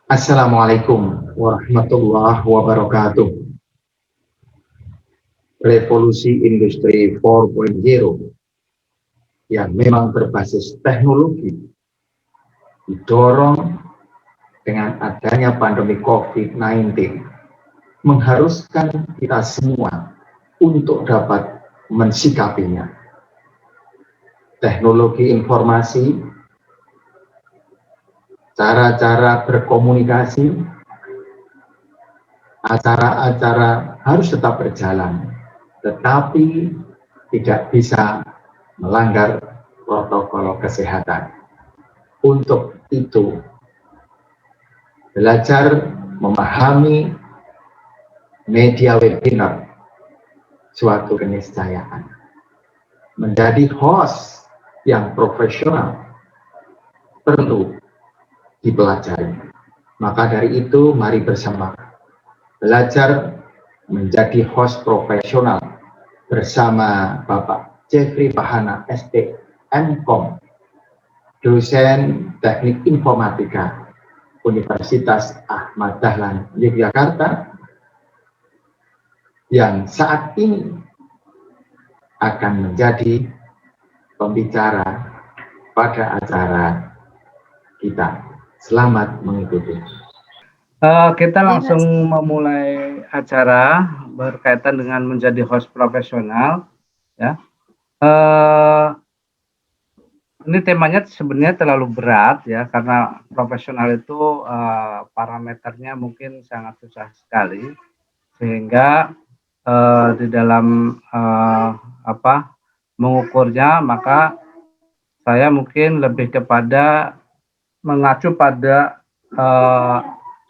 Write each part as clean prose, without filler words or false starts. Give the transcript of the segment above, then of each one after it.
Assalamualaikum warahmatullahi wabarakatuh. Revolusi industri 4.0 yang memang berbasis teknologi didorong dengan adanya pandemi COVID-19 mengharuskan kita semua untuk dapat mensikapinya. Teknologi informasi, cara-cara berkomunikasi, acara-acara harus tetap berjalan, tetapi tidak bisa melanggar protokol kesehatan. Untuk itu, belajar memahami media webinar suatu keniscayaan. Menjadi host yang profesional perlu dipelajari. Maka dari itu, mari bersama belajar menjadi host profesional bersama Bapak Jeffrey Bahana SD MKom, dosen Teknik Informatika Universitas Ahmad Dahlan Yogyakarta, yang saat ini akan menjadi pembicara pada acara kita. Selamat mengikuti. Kita langsung memulai acara berkaitan dengan menjadi host profesional, ya. Ini temanya sebenarnya terlalu berat ya, karena profesional itu parameternya mungkin sangat susah sekali, sehingga di dalam mengukurnya, maka saya mungkin lebih kepada mengacu pada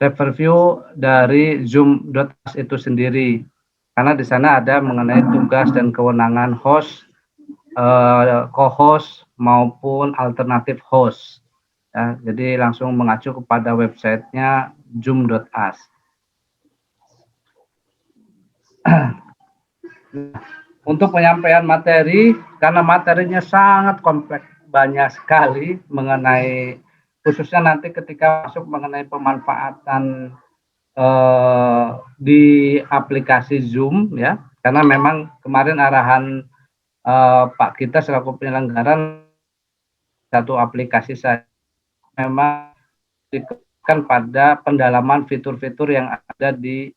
review dari Zoom.us itu sendiri, karena di sana ada mengenai tugas dan kewenangan host, co-host maupun alternatif host. Ya, jadi langsung mengacu kepada websitenya Zoom.us. Untuk penyampaian materi, karena materinya sangat kompleks, banyak sekali mengenai, khususnya nanti ketika masuk mengenai pemanfaatan di aplikasi Zoom, ya, karena memang kemarin arahan Pak kita selaku penyelenggara satu aplikasi saja memang dikenakan pada pendalaman fitur-fitur yang ada di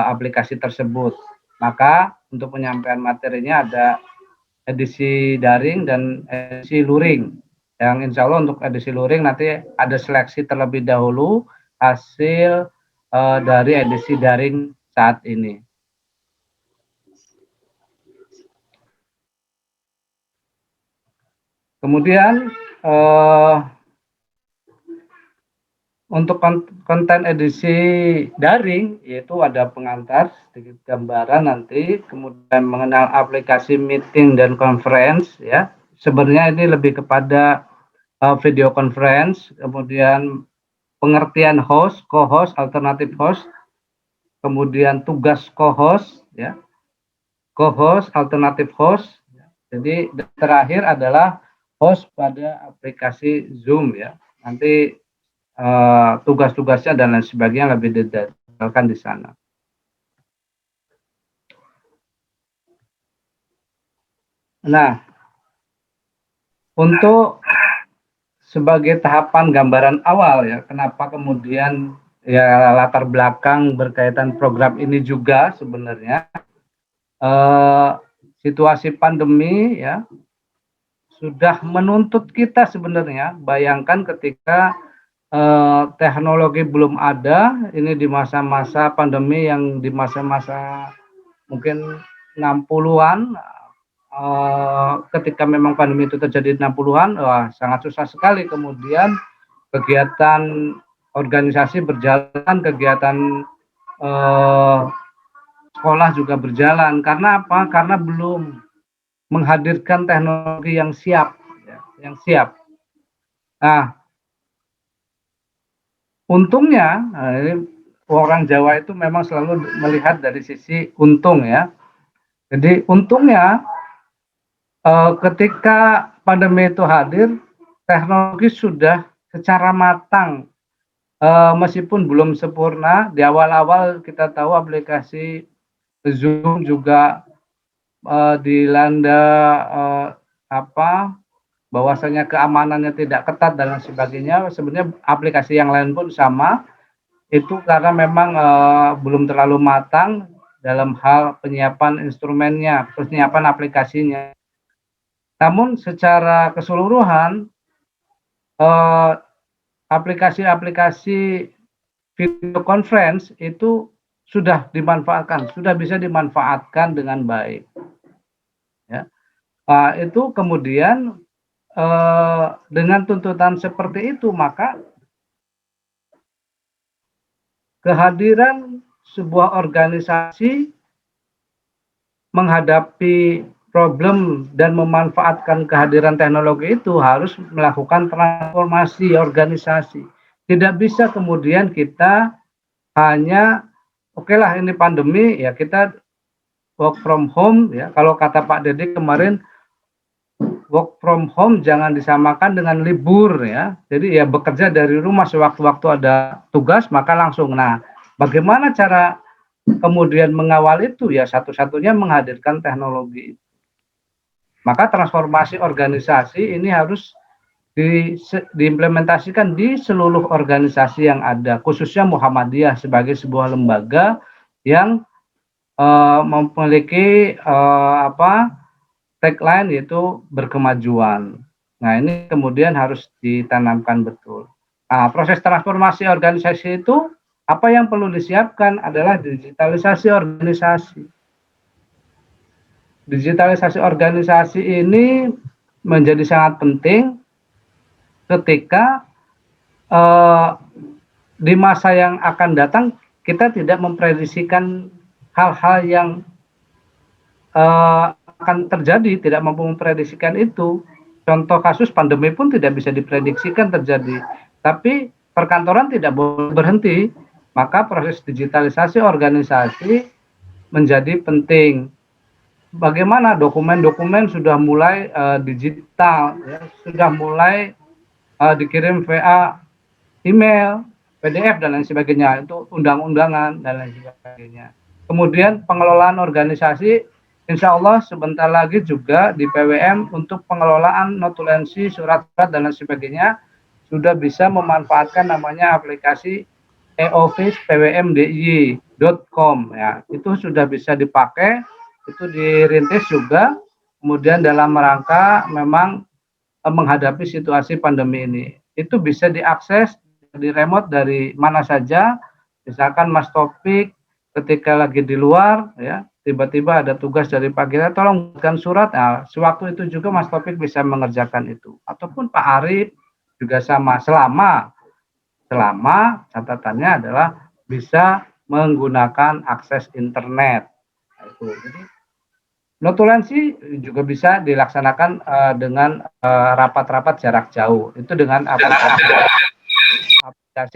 aplikasi tersebut. Maka untuk penyampaian materinya ada edisi daring dan edisi luring. Yang insya Allah untuk edisi luring nanti ada seleksi terlebih dahulu hasil dari edisi daring saat ini. Kemudian untuk konten edisi daring, yaitu ada pengantar sedikit gambaran nanti, kemudian mengenal aplikasi meeting dan conference, ya. Sebenarnya ini lebih kepada video conference, kemudian pengertian host, co-host, alternatif host, kemudian tugas co-host, ya, co-host, alternatif host. Jadi terakhir adalah host pada aplikasi Zoom, ya. Nanti tugas-tugasnya dan lain sebagainya lebih didetailkan di sana. Nah, untuk sebagai tahapan gambaran awal ya, kenapa kemudian ya latar belakang berkaitan program ini juga sebenarnya situasi pandemi ya sudah menuntut kita sebenarnya. Bayangkan ketika teknologi belum ada, ini di masa-masa pandemi yang di masa-masa mungkin 60-an, ketika memang pandemi itu terjadi 60-an, wah sangat susah sekali kemudian kegiatan organisasi berjalan, kegiatan sekolah juga berjalan. Karena apa? Karena belum menghadirkan teknologi yang siap, ya, yang siap. Nah, untungnya, orang Jawa itu memang selalu melihat dari sisi untung ya. Jadi untungnya ketika pandemi itu hadir, teknologi sudah secara matang meskipun belum sempurna, di awal-awal kita tahu aplikasi Zoom juga dilanda bahwasanya keamanannya tidak ketat dan lain sebagainya. Sebenarnya aplikasi yang lain pun sama, itu karena memang belum terlalu matang dalam hal penyiapan instrumennya, penyiapan aplikasinya. Namun secara keseluruhan aplikasi-aplikasi video conference itu sudah dimanfaatkan, sudah bisa dimanfaatkan dengan baik. Ya. Itu kemudian dengan tuntutan seperti itu, maka kehadiran sebuah organisasi menghadapi problem dan memanfaatkan kehadiran teknologi itu harus melakukan transformasi organisasi. Tidak bisa kemudian kita hanya oke lah ini pandemi ya kita work from home ya. Kalau kata Pak Dedi kemarin work from home jangan disamakan dengan libur ya. Jadi ya bekerja dari rumah sewaktu-waktu ada tugas maka langsung. Nah, bagaimana cara kemudian mengawal itu ya satu-satunya menghadirkan teknologi. Maka transformasi organisasi ini harus diimplementasikan di seluruh organisasi yang ada, khususnya Muhammadiyah sebagai sebuah lembaga yang memiliki tagline yaitu berkemajuan. Nah, ini kemudian harus ditanamkan betul. Nah, proses transformasi organisasi itu apa yang perlu disiapkan adalah digitalisasi organisasi. Digitalisasi organisasi ini menjadi sangat penting ketika di masa yang akan datang kita tidak memprediksikan hal-hal yang akan terjadi, tidak mampu memprediksikan itu. Contoh kasus pandemi pun tidak bisa diprediksikan terjadi, tapi perkantoran tidak boleh berhenti, maka proses digitalisasi organisasi menjadi penting. Bagaimana dokumen-dokumen sudah mulai digital, ya, sudah mulai dikirim VA, email, PDF dan lain sebagainya, itu undang-undangan dan lain sebagainya. Kemudian pengelolaan organisasi, insya Allah sebentar lagi juga di PWM untuk pengelolaan notulensi, surat-surat dan lain sebagainya sudah bisa memanfaatkan namanya aplikasi e-office pwmdiy.com ya, itu sudah bisa dipakai. Itu dirintis juga kemudian dalam rangka memang menghadapi situasi pandemi ini. Itu bisa diakses di remote dari mana saja. Misalkan Mas Topik ketika lagi di luar ya, tiba-tiba ada tugas dari Pak Gira, tolong buatkan surat. Nah, sewaktu itu juga Mas Topik bisa mengerjakan itu. Ataupun Pak Arif juga sama, selama catatannya adalah bisa menggunakan akses internet. Itu. Jadi notulensi juga bisa dilaksanakan dengan rapat-rapat jarak jauh. Itu dengan aplikasi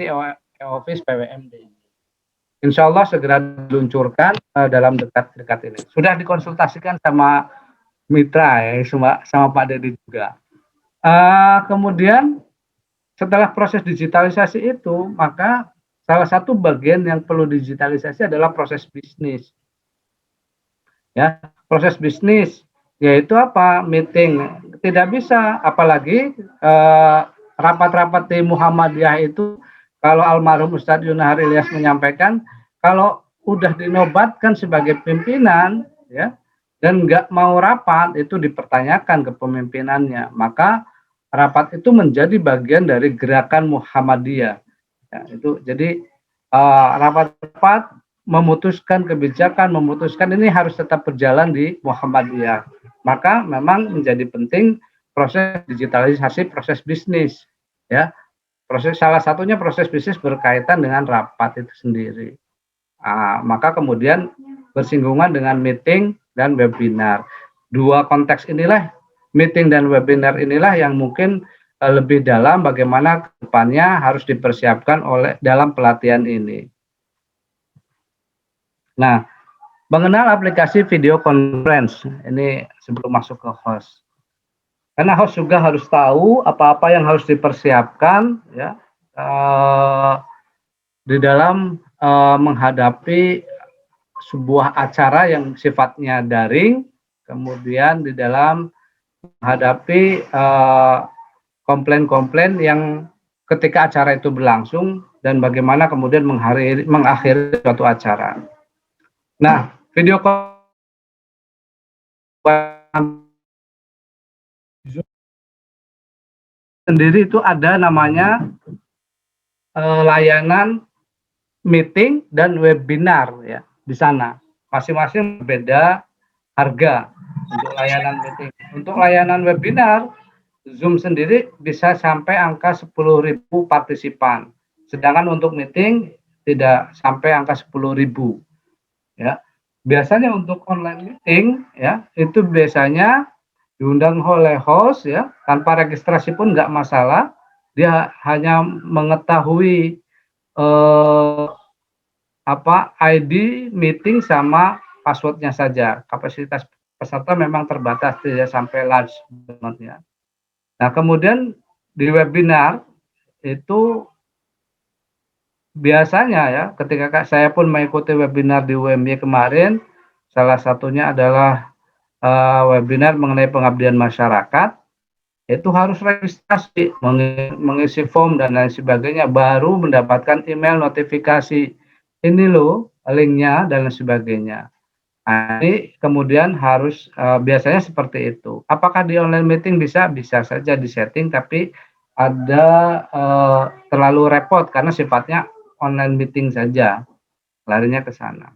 e-office PWMD. Insya Allah segera diluncurkan dalam dekat-dekat ini. Sudah dikonsultasikan sama mitra ya, sama Pak Dedi juga. Kemudian setelah proses digitalisasi itu, maka salah satu bagian yang perlu digitalisasi adalah proses bisnis. Ya, proses bisnis yaitu apa? Meeting. Tidak bisa, apalagi rapat-rapat di Muhammadiyah itu kalau almarhum Ustadz Yunahar Ilyas menyampaikan kalau udah dinobatkan sebagai pimpinan ya dan nggak mau rapat itu dipertanyakan kepemimpinannya, maka rapat itu menjadi bagian dari gerakan Muhammadiyah ya, itu jadi rapat-rapat memutuskan kebijakan, memutuskan ini harus tetap berjalan di Muhammadiyah. Maka memang menjadi penting proses digitalisasi proses bisnis ya. Salah satunya proses bisnis berkaitan dengan rapat itu sendiri. Maka kemudian bersinggungan dengan meeting dan webinar. Dua konteks inilah, meeting dan webinar inilah yang mungkin lebih dalam bagaimana kedepannya harus dipersiapkan dalam pelatihan ini. Nah, mengenal aplikasi video conference ini sebelum masuk ke host. Karena host juga harus tahu apa-apa yang harus dipersiapkan ya di dalam menghadapi sebuah acara yang sifatnya daring, kemudian di dalam menghadapi komplain-komplain yang ketika acara itu berlangsung dan bagaimana kemudian mengakhiri suatu acara. Nah, video sendiri itu ada namanya layanan meeting dan webinar ya di sana. Masing-masing berbeda harga untuk layanan meeting. Untuk layanan webinar, Zoom sendiri bisa sampai angka 10.000 partisipan. Sedangkan untuk meeting tidak sampai angka 10.000 ya. Biasanya untuk online meeting ya, itu biasanya diundang oleh host ya, tanpa registrasi pun nggak masalah. Dia hanya mengetahui ID meeting sama passwordnya saja. Kapasitas peserta memang terbatas, tidak sampai large banget ya. Nah, kemudian di webinar itu biasanya ya, ketika saya pun mengikuti webinar di UMY kemarin, salah satunya adalah webinar mengenai pengabdian masyarakat, itu harus registrasi, mengisi form dan lain sebagainya, baru mendapatkan email notifikasi. Ini loh linknya dan lain sebagainya. Nah, ini kemudian harus biasanya seperti itu. Apakah di online meeting bisa? Bisa saja disetting, tapi ada terlalu repot karena sifatnya online meeting saja, larinya ke sana.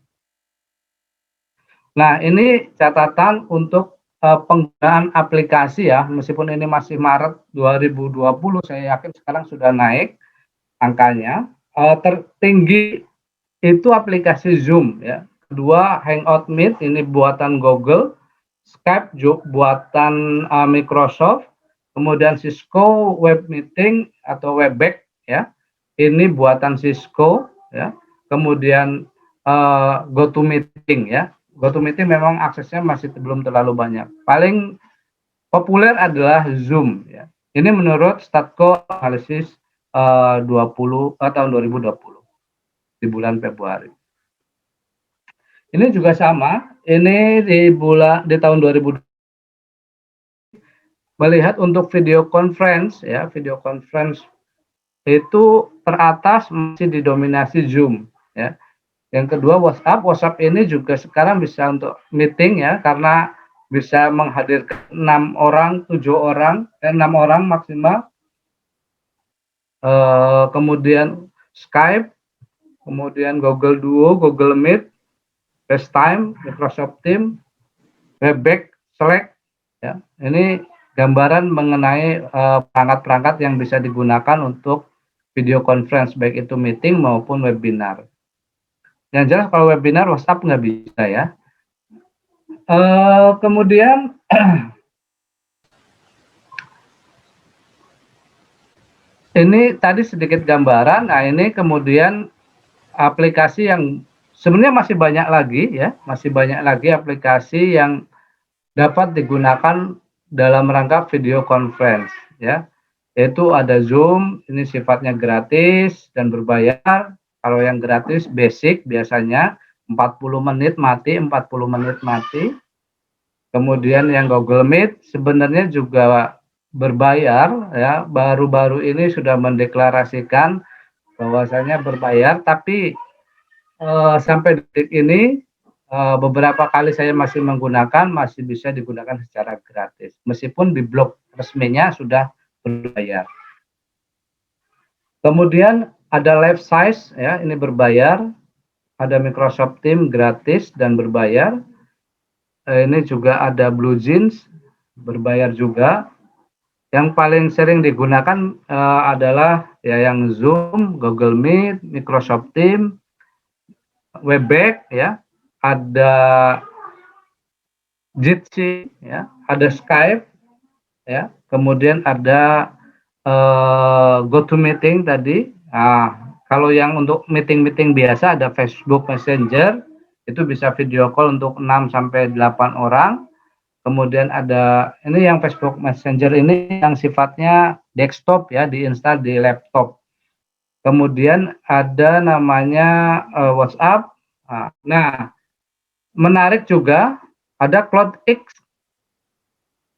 Nah, ini catatan untuk penggunaan aplikasi ya, meskipun ini masih Maret 2020, saya yakin sekarang sudah naik angkanya. Tertinggi itu aplikasi Zoom ya. Kedua, Hangout Meet, ini buatan Google. Skype buatan Microsoft. Kemudian Cisco Web Meeting atau Webex ya. Ini buatan Cisco ya. Kemudian GoToMeeting ya. GoToMeeting memang aksesnya masih belum terlalu banyak. Paling populer adalah Zoom ya. Ini menurut Statco analisis tahun 2020 di bulan Februari. Ini juga sama. Ini di tahun 2020 melihat untuk video conference ya, video conference itu teratas masih didominasi Zoom ya. Yang kedua WhatsApp. WhatsApp ini juga sekarang bisa untuk meeting ya, karena bisa menghadirkan 6 orang, 7 orang, 6 orang maksimal. Kemudian Skype, kemudian Google Duo, Google Meet, FaceTime, Microsoft Teams, Webex, Slack. Ya, ini gambaran mengenai perangkat-perangkat yang bisa digunakan untuk video conference, baik itu meeting maupun webinar. Yang jelas kalau webinar WhatsApp nggak bisa ya. Kemudian ini tadi sedikit gambaran. Nah, ini kemudian aplikasi yang sebenarnya masih banyak lagi ya, masih banyak lagi aplikasi yang dapat digunakan dalam rangka video conference ya. Yaitu ada Zoom, ini sifatnya gratis dan berbayar. Kalau yang gratis basic biasanya 40 menit mati, 40 menit mati. Kemudian yang Google Meet sebenarnya juga berbayar ya. Baru-baru ini sudah mendeklarasikan bahwasanya berbayar, tapi sampai detik ini beberapa kali saya masih menggunakan, masih bisa digunakan secara gratis. Meskipun di blog resminya sudah berbayar. Kemudian ada Live Size ya, ini berbayar. Ada Microsoft Teams gratis dan berbayar. Ini juga ada Blue Jeans berbayar juga. Yang paling sering digunakan adalah ya yang Zoom, Google Meet, Microsoft Teams, Webex ya, ada Jitsi ya, ada Skype ya, kemudian ada GoToMeeting tadi. Nah, kalau yang untuk meeting-meeting biasa ada Facebook Messenger, itu bisa video call untuk 6 sampai 8 orang. Kemudian ada ini yang Facebook Messenger ini yang sifatnya desktop ya, diinstal di laptop. kemudian ada namanya WhatsApp. Nah, menarik juga ada CloudX.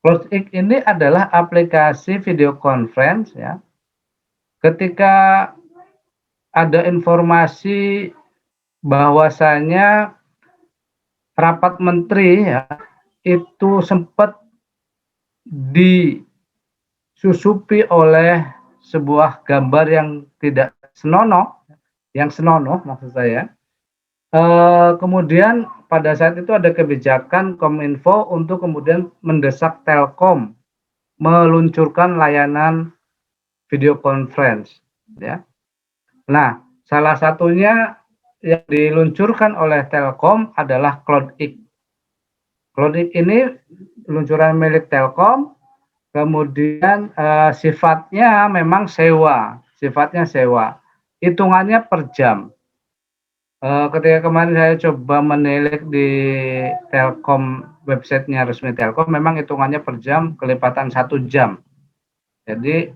CloudX ini adalah aplikasi video conference ya. Ketika ada informasi bahwasanya rapat menteri ya itu sempat disusupi oleh sebuah gambar yang tidak senonoh, yang senonoh maksud saya. Kemudian pada saat itu ada kebijakan Kominfo untuk kemudian mendesak Telkom meluncurkan layanan video conference, ya. Nah, salah satunya yang diluncurkan oleh Telkom adalah CloudX. CloudX ini luncuran milik Telkom, kemudian sifatnya memang sewa, hitungannya per jam. Ketika kemarin saya coba menilik di Telkom, websitenya resmi Telkom, memang hitungannya per jam, kelipatan 1 jam. Jadi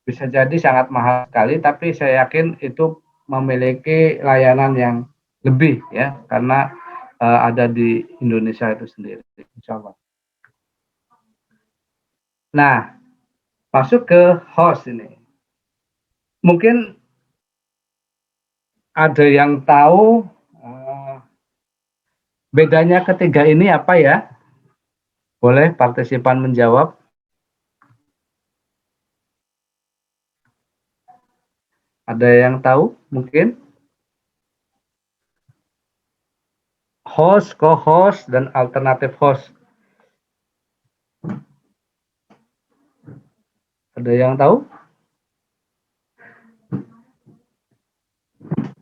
bisa jadi sangat mahal sekali, tapi saya yakin itu memiliki layanan yang lebih ya, karena ada di Indonesia itu sendiri, insya Allah. Nah, masuk ke host ini. Mungkin ada yang tahu bedanya ketiga ini apa ya? Boleh partisipan menjawab. Ada yang tahu mungkin? Host, co-host, dan alternatif host. Ada yang tahu?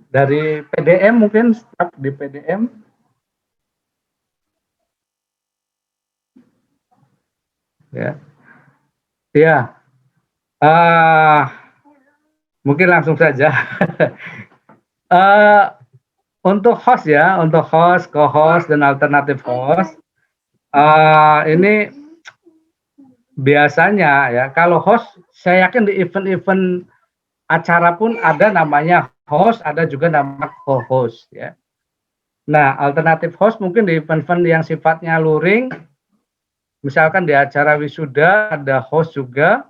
Dari PDM mungkin, start di PDM. Ya. Ya. Mungkin langsung saja. Untuk host ya, untuk host, co-host, dan alternatif host, ini biasanya ya, kalau host, saya yakin di event-event acara pun ada namanya host, ada juga nama co-host ya. Nah, alternatif host mungkin di event-event yang sifatnya luring, misalkan di acara wisuda ada host juga,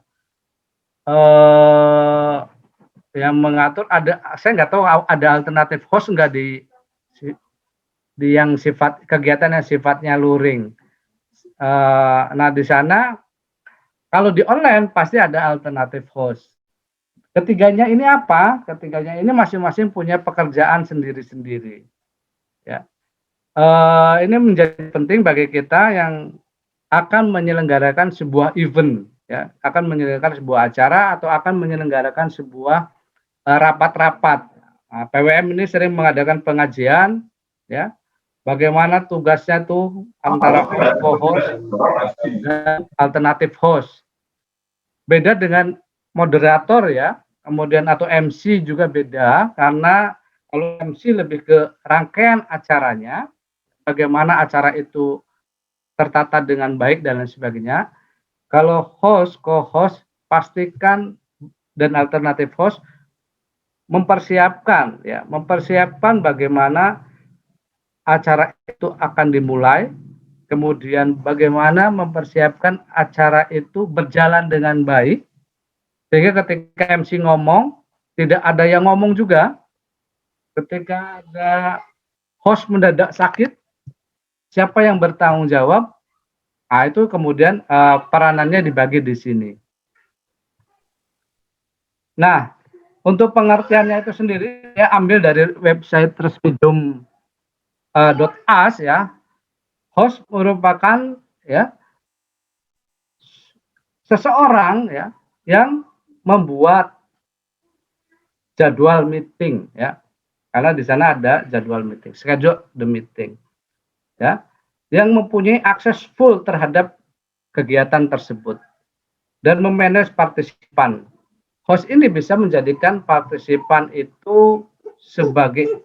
yang mengatur, ada, saya nggak tahu ada alternatif host nggak di yang sifat kegiatan yang sifatnya luring. Nah, di sana kalau di online pasti ada alternatif host. Ketiganya ini apa? Ketiganya ini masing-masing punya pekerjaan sendiri-sendiri. Ya, ini menjadi penting bagi kita yang akan menyelenggarakan sebuah event, ya, akan menyelenggarakan sebuah acara atau akan menyelenggarakan sebuah rapat-rapat. Nah, PWM ini sering mengadakan pengajian, ya, bagaimana tugasnya tuh antara co-host dan alternatif host. Beda dengan moderator ya, kemudian atau MC juga beda, karena kalau MC lebih ke rangkaian acaranya, bagaimana acara itu tertata dengan baik dan lain sebagainya. Kalau host, co-host, pastikan dan alternatif host mempersiapkan ya, mempersiapkan bagaimana acara itu akan dimulai, kemudian bagaimana mempersiapkan acara itu berjalan dengan baik, sehingga ketika MC ngomong, tidak ada yang ngomong juga. Ketika ada host mendadak sakit, siapa yang bertanggung jawab? Nah, itu kemudian peranannya dibagi di sini. Nah, untuk pengertiannya itu sendiri, saya ambil dari website resmi.as ya. Host merupakan ya seseorang ya yang membuat jadwal meeting ya, karena di sana ada jadwal meeting, schedule the meeting ya, yang mempunyai akses full terhadap kegiatan tersebut dan memanage partisipan. Host ini bisa menjadikan partisipan itu sebagai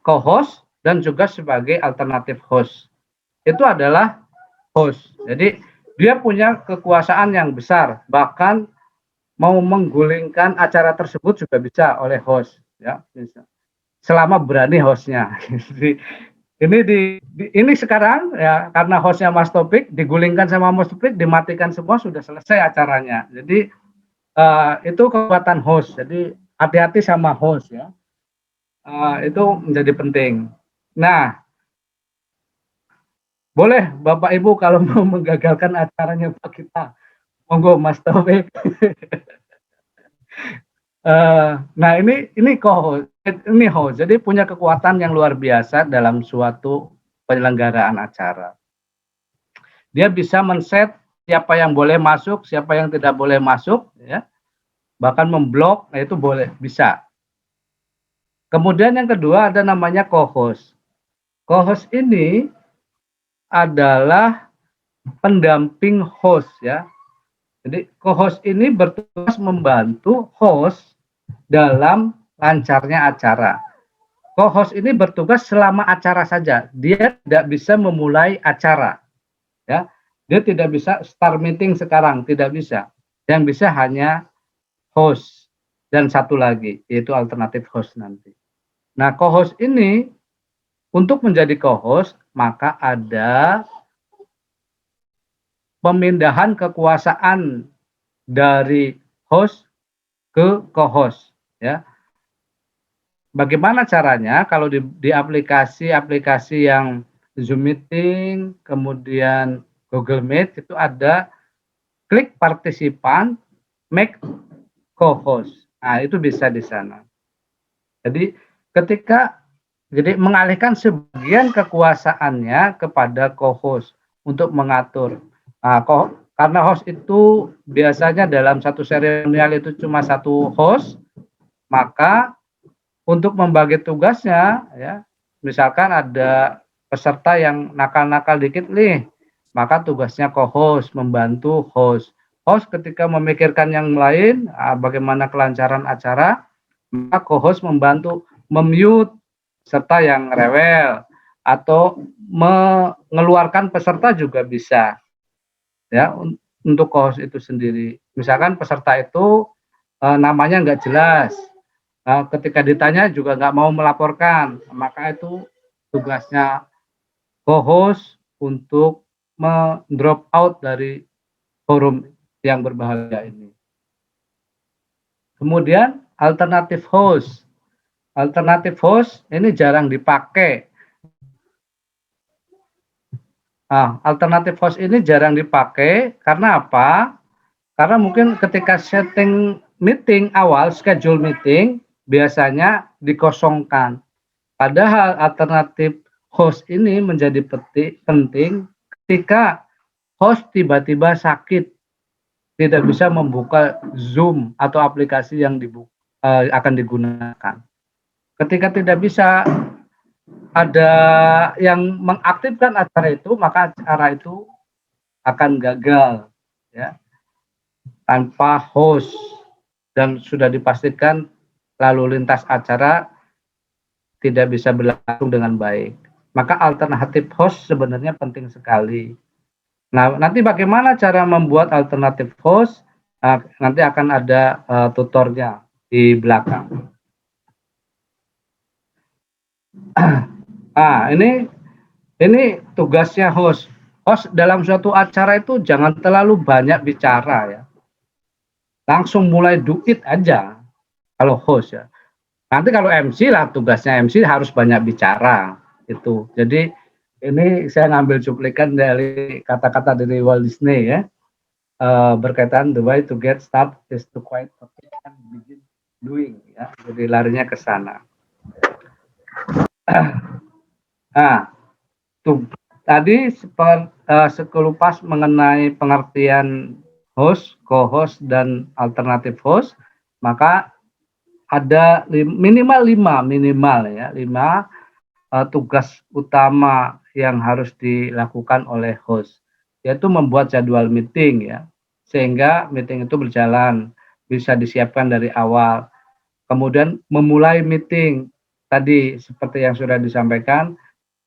co-host dan juga sebagai alternatif host. Itu adalah host. Jadi dia punya kekuasaan yang besar, bahkan mau menggulingkan acara tersebut juga bisa oleh host, ya, bisa. Selama berani hostnya. Jadi, ini sekarang ya karena hostnya Mas Topik digulingkan sama Mas Topik, dimatikan semua, sudah selesai acaranya. Jadi itu kekuatan host. Jadi hati-hati sama host ya. Itu menjadi penting. Nah, boleh Bapak Ibu kalau mau menggagalkan acaranya Pak kita, monggo Mas Taufik. Nah ini co-host, ini host, jadi punya kekuatan yang luar biasa dalam suatu penyelenggaraan acara. Dia bisa men-set siapa yang boleh masuk, siapa yang tidak boleh masuk, ya, bahkan memblok, nah itu boleh, bisa. Kemudian yang kedua ada namanya co-host. Co-host ini adalah pendamping host ya. Jadi co-host ini bertugas membantu host dalam lancarnya acara. Co-host ini bertugas selama acara saja. Dia tidak bisa memulai acara. Ya. Dia tidak bisa start meeting sekarang, tidak bisa. Yang bisa hanya host dan satu lagi yaitu alternatif host nanti. Nah, co-host ini untuk menjadi co-host maka ada pemindahan kekuasaan dari host ke co-host ya. Bagaimana caranya? Kalau di aplikasi-aplikasi yang Zoom Meeting, kemudian Google Meet itu ada klik partisipan, make co-host. Nah, itu bisa di sana. Jadi jadi mengalihkan sebagian kekuasaannya kepada co-host untuk mengatur. Nah, karena host itu biasanya dalam satu seremonial itu cuma satu host, maka untuk membagi tugasnya, ya, misalkan ada peserta yang nakal-nakal dikit nih, maka tugasnya co-host membantu host. Host ketika memikirkan yang lain, bagaimana kelancaran acara, maka co-host membantu memute peserta yang rewel atau mengeluarkan peserta juga bisa, ya, untuk co-host itu sendiri. Misalkan peserta itu namanya nggak jelas. Ketika ditanya juga nggak mau melaporkan, maka itu tugasnya co-host untuk drop out dari forum yang berbahaya ini. Kemudian alternatif host. Alternatif host ini jarang dipakai. Alternatif host ini jarang dipakai karena apa? Karena mungkin ketika setting meeting awal, schedule meeting, biasanya dikosongkan. Padahal alternatif host ini menjadi penting ketika host tiba-tiba sakit, tidak bisa membuka Zoom atau aplikasi yang akan digunakan. Ketika tidak bisa ada yang mengaktifkan acara itu, maka acara itu akan gagal, ya, tanpa host, dan sudah dipastikan lalu lintas acara tidak bisa berlangsung dengan baik. Maka alternatif host sebenarnya penting sekali. Nah, nanti bagaimana cara membuat alternatif host? Nah, nanti akan ada tutornya di belakang. Nah, ini tugasnya host. Host dalam suatu acara itu jangan terlalu banyak bicara ya. Langsung mulai do it aja kalau host ya. Nanti kalau MC lah, tugasnya MC harus banyak bicara itu. Jadi ini saya ngambil cuplikan dari kata-kata dari Walt Disney ya, berkaitan the way to get start is to quiet and begin doing ya. Jadi larinya ke sana. Nah, tuh tadi sekelupas mengenai pengertian host, co-host dan alternatif host, maka ada minimal lima tugas utama yang harus dilakukan oleh host, yaitu membuat jadwal meeting ya, sehingga meeting itu berjalan, bisa disiapkan dari awal. Kemudian memulai meeting, tadi seperti yang sudah disampaikan,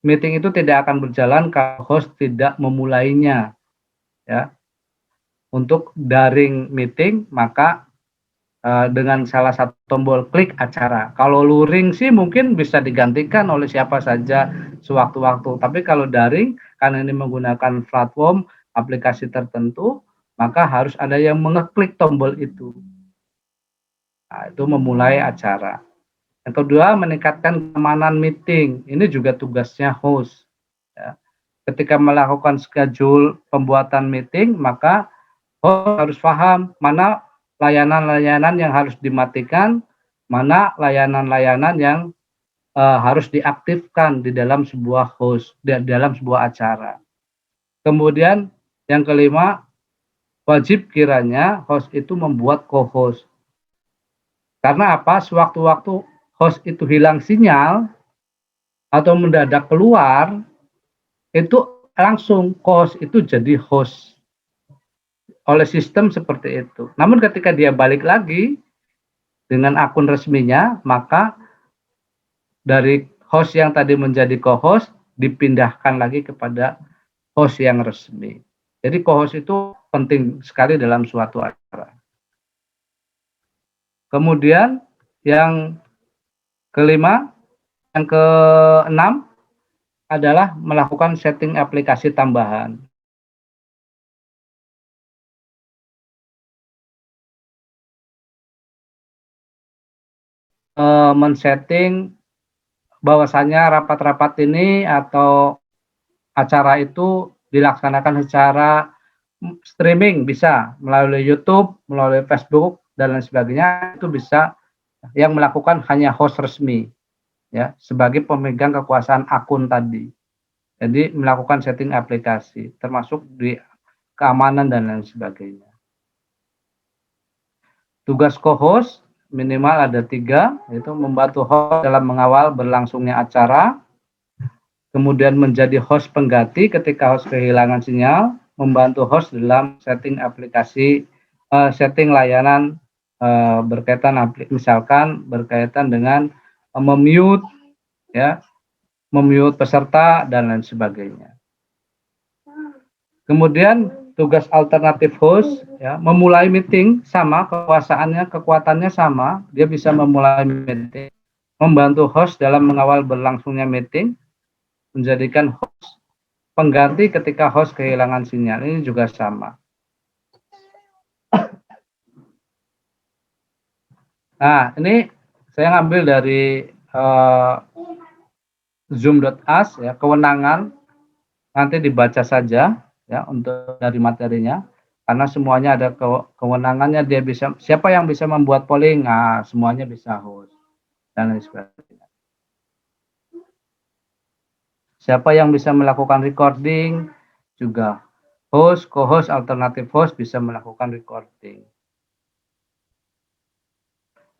meeting itu tidak akan berjalan kalau host tidak memulainya ya. Untuk daring meeting, maka dengan salah satu tombol klik acara. Kalau luring sih mungkin bisa digantikan oleh siapa saja sewaktu-waktu. Tapi kalau daring, karena ini menggunakan platform aplikasi tertentu, maka harus ada yang mengeklik tombol itu. Nah, itu memulai acara. Yang kedua, meningkatkan keamanan meeting. Ini juga tugasnya host. Ya. Ketika melakukan schedule pembuatan meeting, maka host harus paham mana layanan-layanan yang harus dimatikan, mana layanan-layanan yang harus diaktifkan di dalam sebuah host, di dalam sebuah acara. Kemudian yang kelima, wajib kiranya host itu membuat co-host. Karena apa? Sewaktu-waktu host itu hilang sinyal atau mendadak keluar, itu langsung co-host itu jadi host oleh sistem seperti itu. Namun ketika dia balik lagi dengan akun resminya, maka dari host yang tadi menjadi co-host dipindahkan lagi kepada host yang resmi. Jadi co-host itu penting sekali dalam suatu acara. Kemudian yang kelima, yang keenam adalah melakukan setting aplikasi tambahan. Men-setting bahwasanya rapat-rapat ini atau acara itu dilaksanakan secara streaming, bisa melalui YouTube, melalui Facebook, dan lain sebagainya. Itu bisa yang melakukan hanya host resmi, ya, sebagai pemegang kekuasaan akun tadi. Jadi melakukan setting aplikasi, termasuk di keamanan dan lain sebagainya. Tugas co-host minimal ada 3, yaitu membantu host dalam mengawal berlangsungnya acara, kemudian menjadi host pengganti ketika host kehilangan sinyal, membantu host dalam setting aplikasi, setting layanan berkaitan, misalkan berkaitan dengan memute, ya, memute peserta dan lain sebagainya. Kemudian tugas alternatif host, ya, memulai meeting sama, kekuatannya sama, dia bisa memulai meeting, membantu host dalam mengawal berlangsungnya meeting, menjadikan host pengganti ketika host kehilangan sinyal, ini juga sama. Nah, ini saya ngambil dari zoom.us, ya, kewenangan, nanti dibaca saja, ya, untuk dari materinya, karena semuanya ada kewenangannya. Dia bisa, siapa yang bisa membuat polling, nah semuanya bisa host dan lain sebagainya. Siapa yang bisa melakukan recording, juga host, co-host, alternatif host bisa melakukan recording.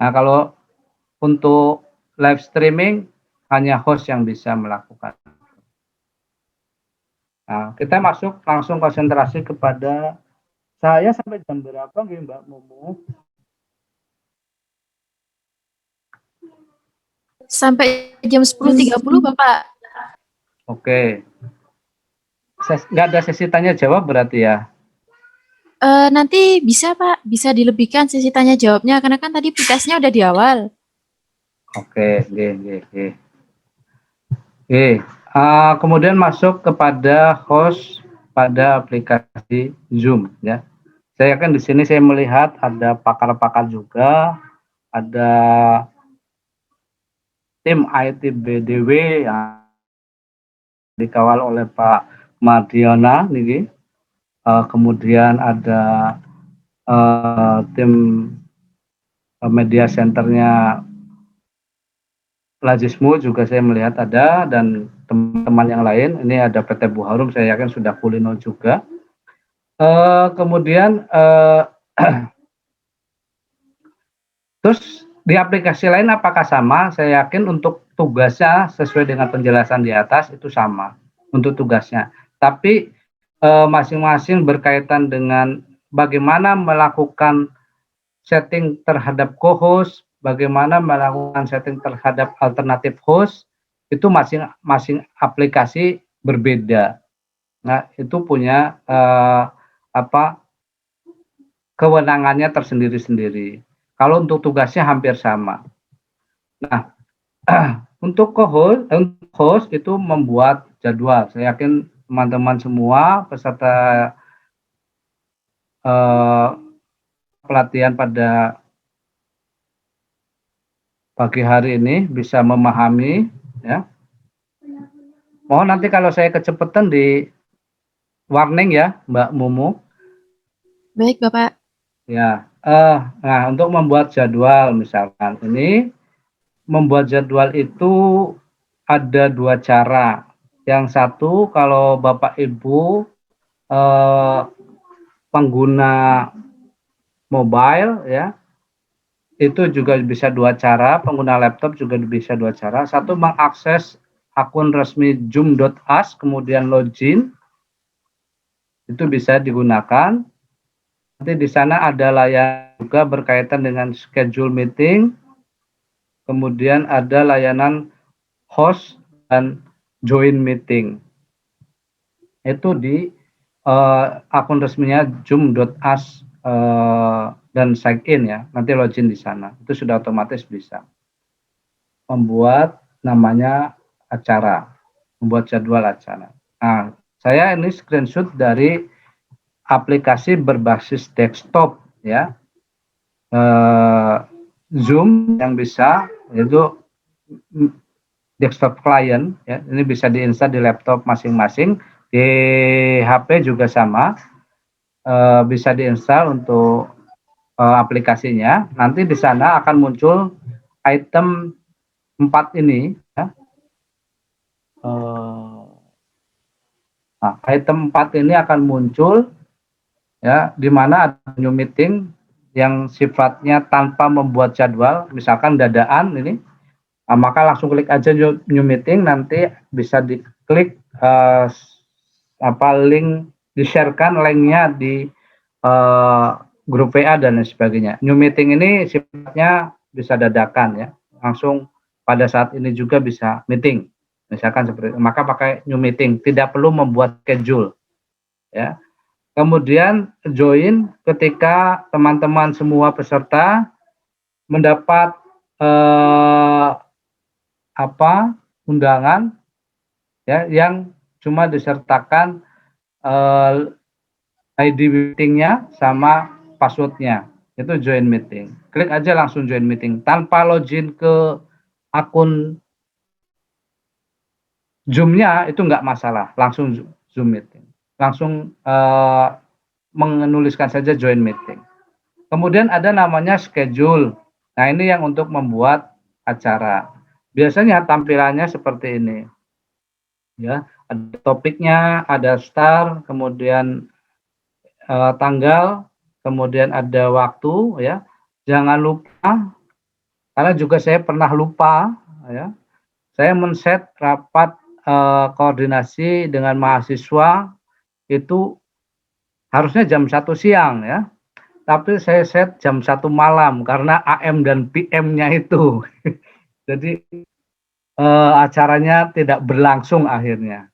Nah, kalau untuk live streaming hanya host yang bisa melakukan. Nah, kita masuk langsung konsentrasi kepada saya sampai jam berapa nih Mbak Mumu? Sampai jam 10.30 Bapak. Oke. Nggak ada sesi tanya jawab berarti ya? Nanti bisa Pak, bisa dilebihkan sesi tanya jawabnya, karena kan tadi tesnya udah di awal. Oke, oke. Kemudian masuk kepada host pada aplikasi Zoom, ya. Saya yakin di sini saya melihat ada pakar-pakar juga, ada tim IT BDW yang dikawal oleh Pak Mardiona, nih. Kemudian ada tim media centernya Lajismu juga saya melihat ada, dan teman-teman yang lain. Ini ada PT Buharum, saya yakin sudah kulino juga. Kemudian terus di aplikasi lain apakah sama? Saya yakin untuk tugasnya sesuai dengan penjelasan di atas itu sama untuk tugasnya. Tapi masing-masing berkaitan dengan bagaimana melakukan setting terhadap co-host, bagaimana melakukan setting terhadap alternatif host, itu masing-masing aplikasi berbeda. Nah, itu punya kewenangannya tersendiri-sendiri. Kalau untuk tugasnya hampir sama. Nah, untuk host itu membuat jadwal. Saya yakin teman-teman semua peserta pelatihan pada pagi hari ini bisa memahami, ya. Mohon nanti kalau saya kecepatan di warning ya, Mbak Mumu. Baik, Bapak. Ya, nah untuk membuat jadwal misalkan ini, membuat jadwal itu ada 2 cara. Yang satu kalau Bapak Ibu pengguna mobile ya, itu juga bisa 2 cara, pengguna laptop juga bisa 2 cara. Satu mengakses akun resmi zoom.us kemudian login, itu bisa digunakan. Nanti di sana ada layanan juga berkaitan dengan schedule meeting, kemudian ada layanan host dan join meeting. Itu di akun resminya zoom.us dan sign in ya, nanti login di sana. Itu sudah otomatis bisa membuat namanya acara, membuat jadwal acara. Nah, saya ini screenshot dari aplikasi berbasis desktop ya, Zoom yang bisa, yaitu desktop client ya, ini bisa diinstal di laptop masing-masing, di HP juga sama, bisa diinstal untuk aplikasinya. Nanti di sana akan muncul item 4 ini ya. Nah, item 4 ini akan muncul ya, di mana ada new meeting yang sifatnya tanpa membuat jadwal, misalkan dadaan ini, maka langsung klik aja new meeting, nanti bisa diklik link, di-sharekan linknya di grup WA dan lain sebagainya. New meeting ini sifatnya bisa dadakan ya, langsung pada saat ini juga bisa meeting, misalkan seperti itu. Maka pakai new meeting, tidak perlu membuat schedule ya. Kemudian join ketika teman-teman semua peserta mendapat undangan ya, yang cuma disertakan ID meetingnya sama passwordnya, itu join meeting. Klik aja langsung join meeting tanpa login ke akun Zoom-nya, itu nggak masalah, langsung Zoom meeting, langsung menuliskan saja join meeting. Kemudian ada namanya schedule. Nah, ini yang untuk membuat acara. Biasanya tampilannya seperti ini. Ya, ada topiknya, ada start, kemudian tanggal, kemudian ada waktu ya. Jangan lupa, karena juga saya pernah lupa ya. Saya men-set rapat koordinasi dengan mahasiswa itu harusnya jam 1 siang ya. Tapi saya set jam 1 malam karena AM dan PM-nya itu. Jadi acaranya tidak berlangsung akhirnya.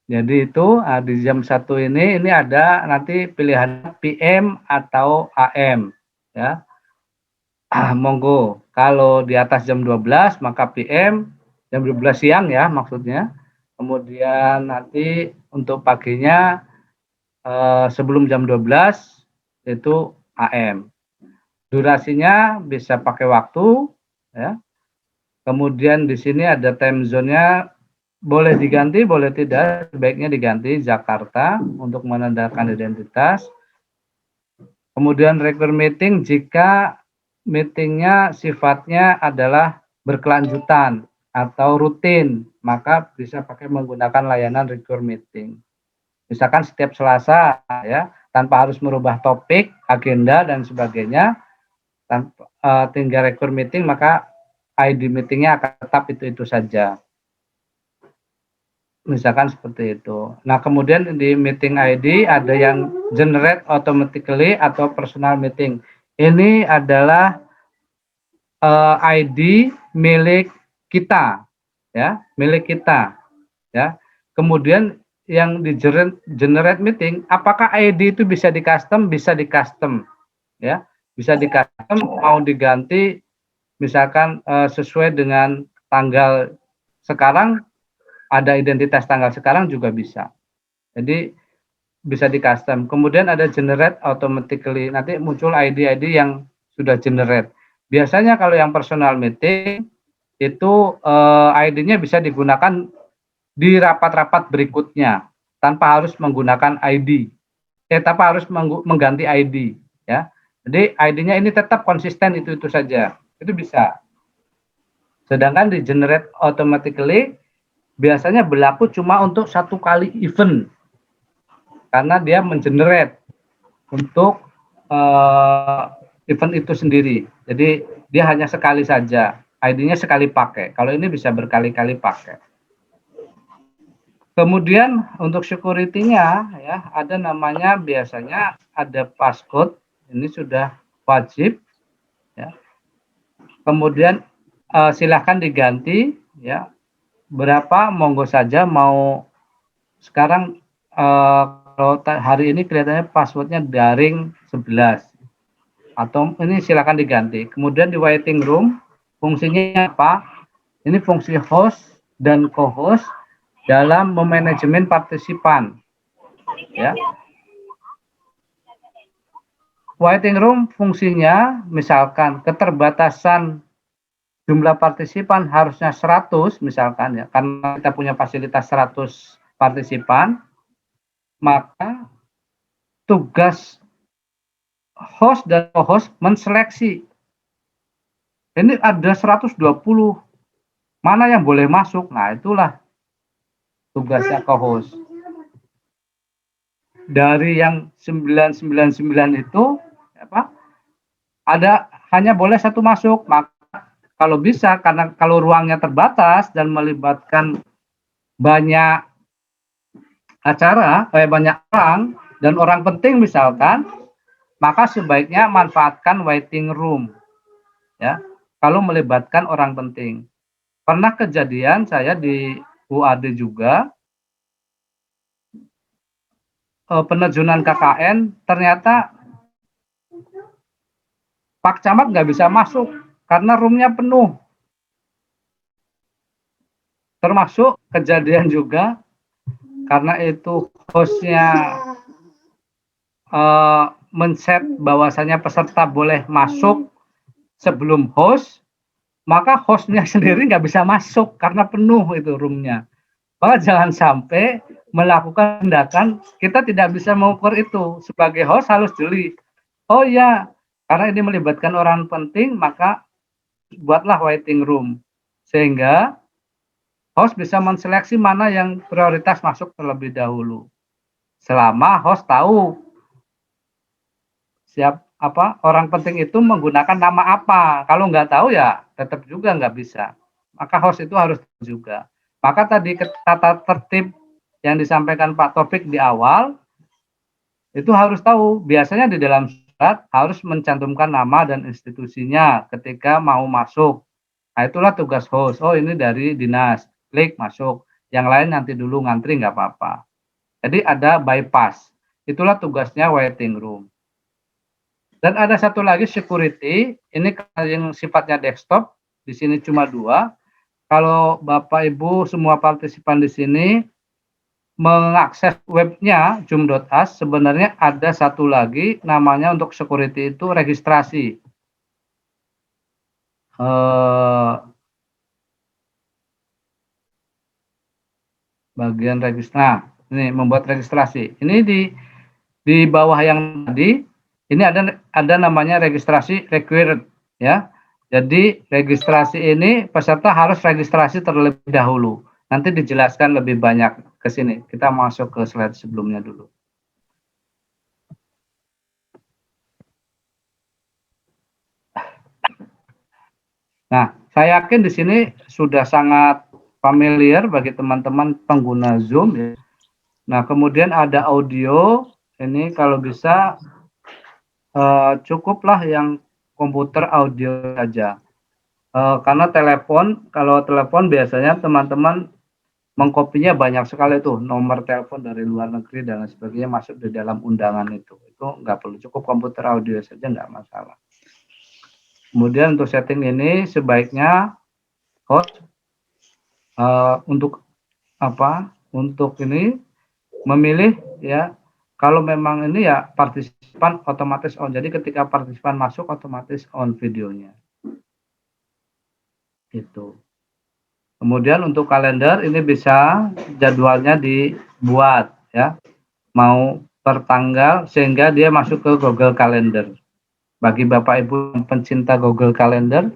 Jadi itu di jam 1 ini ada nanti pilihan PM atau AM ya. Monggo, kalau di atas jam 12 maka PM, jam 12 siang ya maksudnya. Kemudian nanti untuk paginya sebelum jam 12 itu AM. Durasinya bisa pakai waktu ya. Kemudian di sini ada time zone-nya, boleh diganti, boleh tidak, sebaiknya diganti Jakarta untuk menandakan identitas. Kemudian require meeting jika meetingnya sifatnya adalah berkelanjutan atau rutin, maka bisa pakai menggunakan layanan require meeting. Misalkan setiap Selasa ya, tanpa harus merubah topik, agenda dan sebagainya, tanpa tinggal require meeting, maka ID meetingnya akan tetap itu saja. Misalkan seperti itu. Nah, kemudian di meeting ID ada yang generate automatically atau personal meeting. Ini adalah ID milik kita, ya, milik kita, ya. Kemudian yang di generate meeting, apakah ID itu bisa di custom? Bisa di custom, ya, bisa di-custom mau diganti misalkan sesuai dengan tanggal sekarang, ada identitas tanggal sekarang juga bisa. Jadi bisa di-custom. Kemudian ada generate automatically. Nanti muncul ID-ID yang sudah generate. Biasanya kalau yang personal meeting itu ID-nya bisa digunakan di rapat-rapat berikutnya tanpa harus menggunakan ID. Tanpa harus mengganti ID, ya. Jadi ID-nya ini tetap konsisten itu saja. Itu bisa. Sedangkan di generate automatically biasanya berlaku cuma untuk satu kali event. Karena dia mengenerate untuk event itu sendiri. Jadi dia hanya sekali saja. ID-nya sekali pakai. Kalau ini bisa berkali-kali pakai. Kemudian untuk security-nya ya ada namanya biasanya ada passcode. Ini sudah wajib ya. Kemudian silahkan diganti ya. Berapa monggo saja mau sekarang kalau hari ini kelihatannya passwordnya daring 11 atau ini silakan diganti. Kemudian di waiting room fungsinya apa? Ini fungsi host dan co-host dalam memanajemen partisipan. Ya. Waiting room fungsinya misalkan keterbatasan jumlah partisipan harusnya 100 misalkan ya, karena kita punya fasilitas 100 partisipan, maka tugas host dan co-host menseleksi. Ini ada 120, mana yang boleh masuk? Nah, itulah tugasnya co-host. Dari yang 999 itu ada hanya boleh satu masuk. Maka kalau bisa, karena kalau ruangnya terbatas dan melibatkan banyak acara, banyak orang dan orang penting misalkan, maka sebaiknya manfaatkan waiting room. Ya, kalau melibatkan orang penting. Pernah kejadian saya di UAD juga, penerjunan KKN, ternyata Pak Camat nggak bisa masuk karena roomnya penuh. Termasuk kejadian juga karena itu hostnya men-set bahwasanya peserta boleh masuk sebelum host, maka hostnya sendiri nggak bisa masuk karena penuh itu roomnya. Maka jangan sampai melakukan tindakan kita tidak bisa mengukur itu. Sebagai host harus jeli. Oh ya, karena ini melibatkan orang penting, maka buatlah waiting room. Sehingga host bisa menseleksi mana yang prioritas masuk terlebih dahulu. Selama host tahu orang penting itu menggunakan nama apa. Kalau nggak tahu ya tetap juga nggak bisa. Maka host itu harus juga. Maka tadi tata tertib yang disampaikan Pak Taufik di awal, itu harus tahu. Biasanya di dalam surat harus mencantumkan nama dan institusinya ketika mau masuk. Nah, itulah tugas host. Oh, ini dari dinas. Klik masuk. Yang lain nanti dulu ngantri nggak apa-apa. Jadi ada bypass. Itulah tugasnya waiting room. Dan ada satu lagi security. Ini yang sifatnya desktop. Di sini cuma 2. Kalau Bapak Ibu semua partisipan di sini mengakses webnya zoom.us, sebenarnya ada satu lagi namanya untuk security itu registrasi. Bagian registrasi. Nah, ini membuat registrasi. Ini di bawah yang tadi ini ada namanya registrasi required ya. Jadi registrasi ini peserta harus registrasi terlebih dahulu. Nanti dijelaskan lebih banyak ke sini. Kita masuk ke slide sebelumnya dulu. Nah, saya yakin di sini sudah sangat familiar bagi teman-teman pengguna Zoom ya. Nah, kemudian ada audio. Ini kalau bisa cukuplah yang komputer audio saja. Karena kalau telepon biasanya teman-teman mengkopinya banyak sekali tuh nomor telepon dari luar negeri dan sebagainya masuk di dalam undangan itu nggak perlu, cukup komputer audio saja nggak masalah. Kemudian untuk setting ini sebaiknya host untuk apa? Untuk ini memilih ya, kalau memang ini ya partisipan otomatis on. Jadi ketika partisipan masuk otomatis on videonya. Itu. Kemudian untuk kalender ini bisa jadwalnya dibuat ya. Mau per tanggal sehingga dia masuk ke Google Calendar. Bagi Bapak Ibu yang pencinta Google Calendar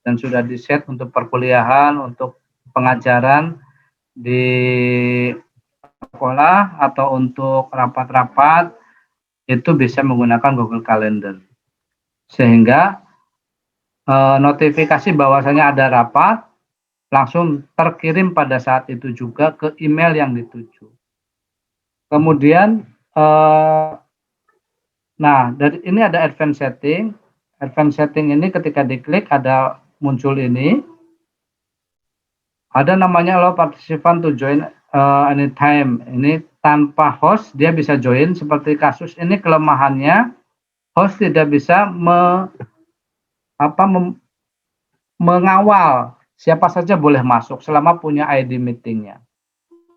dan sudah di-set untuk perkuliahan, untuk pengajaran di sekolah atau untuk rapat-rapat, itu bisa menggunakan Google Calendar. Sehingga notifikasi bahwasanya ada rapat langsung terkirim pada saat itu juga ke email yang dituju. Kemudian nah, dari ini ada advanced setting. Advanced setting ini ketika diklik ada muncul ini. Ada namanya allow participant to join anytime. Ini tanpa host dia bisa join. Seperti kasus ini kelemahannya host tidak bisa mengawal siapa saja boleh masuk selama punya ID meetingnya.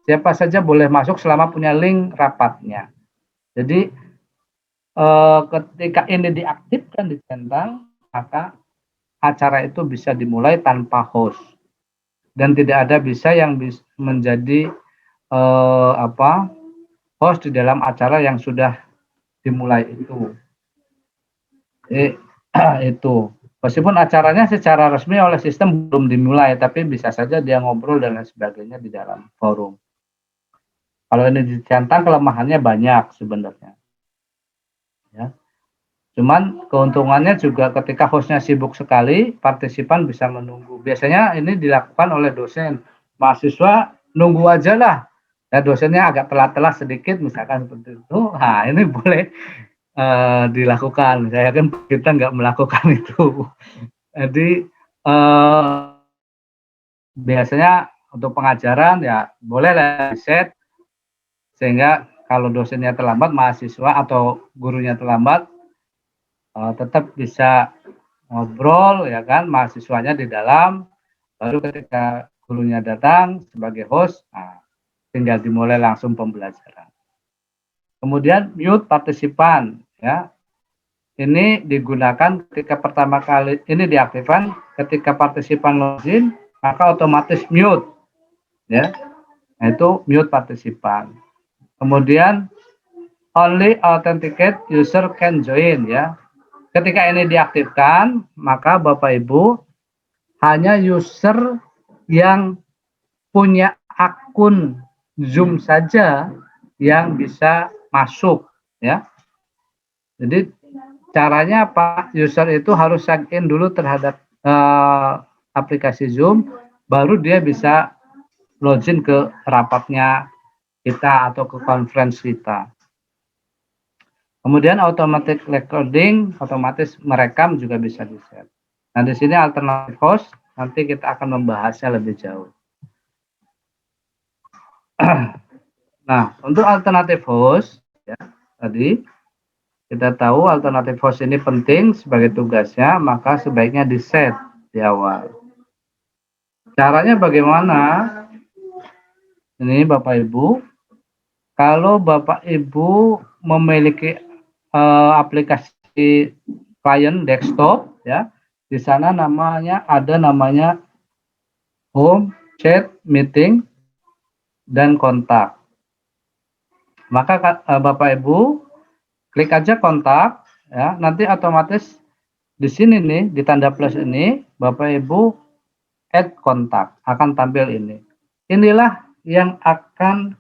Siapa saja boleh masuk selama punya link rapatnya. Jadi ketika ini diaktifkan, dicentang, maka acara itu bisa dimulai tanpa host dan tidak ada bisa yang menjadi host di dalam acara yang sudah dimulai itu. Itu meskipun acaranya secara resmi oleh sistem belum dimulai, tapi bisa saja dia ngobrol dan lain sebagainya di dalam forum. Kalau ini dicentang kelemahannya banyak sebenarnya. Ya. Cuman keuntungannya juga ketika hostnya sibuk sekali, partisipan bisa menunggu. Biasanya ini dilakukan oleh dosen. Mahasiswa nunggu aja lah. Ya, dosennya agak telat-telat sedikit, misalkan seperti itu. Nah, ini boleh dilakukan. Saya kan kita nggak melakukan itu. Jadi biasanya untuk pengajaran ya boleh lah set sehingga kalau dosennya terlambat, mahasiswa atau gurunya terlambat, tetap bisa ngobrol ya kan, mahasiswanya di dalam, baru ketika gurunya datang sebagai host, tinggal dimulai langsung pembelajaran. Kemudian mute partisipan ya. Ini digunakan ketika pertama kali ini diaktifkan ketika partisipan login, maka otomatis mute ya. Nah, itu mute partisipan. Kemudian only authenticate user can join ya. Ketika ini diaktifkan, maka Bapak Ibu hanya user yang punya akun Zoom saja yang bisa masuk ya. Jadi caranya Pak, user itu harus login dulu terhadap aplikasi Zoom, baru dia bisa login ke rapatnya kita atau ke conference kita. Kemudian automatic recording, otomatis merekam juga bisa di-set. Nah, di sini alternatif host, nanti kita akan membahasnya lebih jauh. Nah, untuk alternatif host, ya, tadi kita tahu alternatif host ini penting sebagai tugasnya, maka sebaiknya di-set di awal. Caranya bagaimana? Ini Bapak Ibu, kalau Bapak Ibu memiliki aplikasi klien desktop ya, di sana ada namanya home, chat, meeting, dan kontak. Maka Bapak Ibu klik aja kontak ya, nanti otomatis di sini nih di tanda plus ini Bapak Ibu add kontak akan tampil ini. Inilah yang akan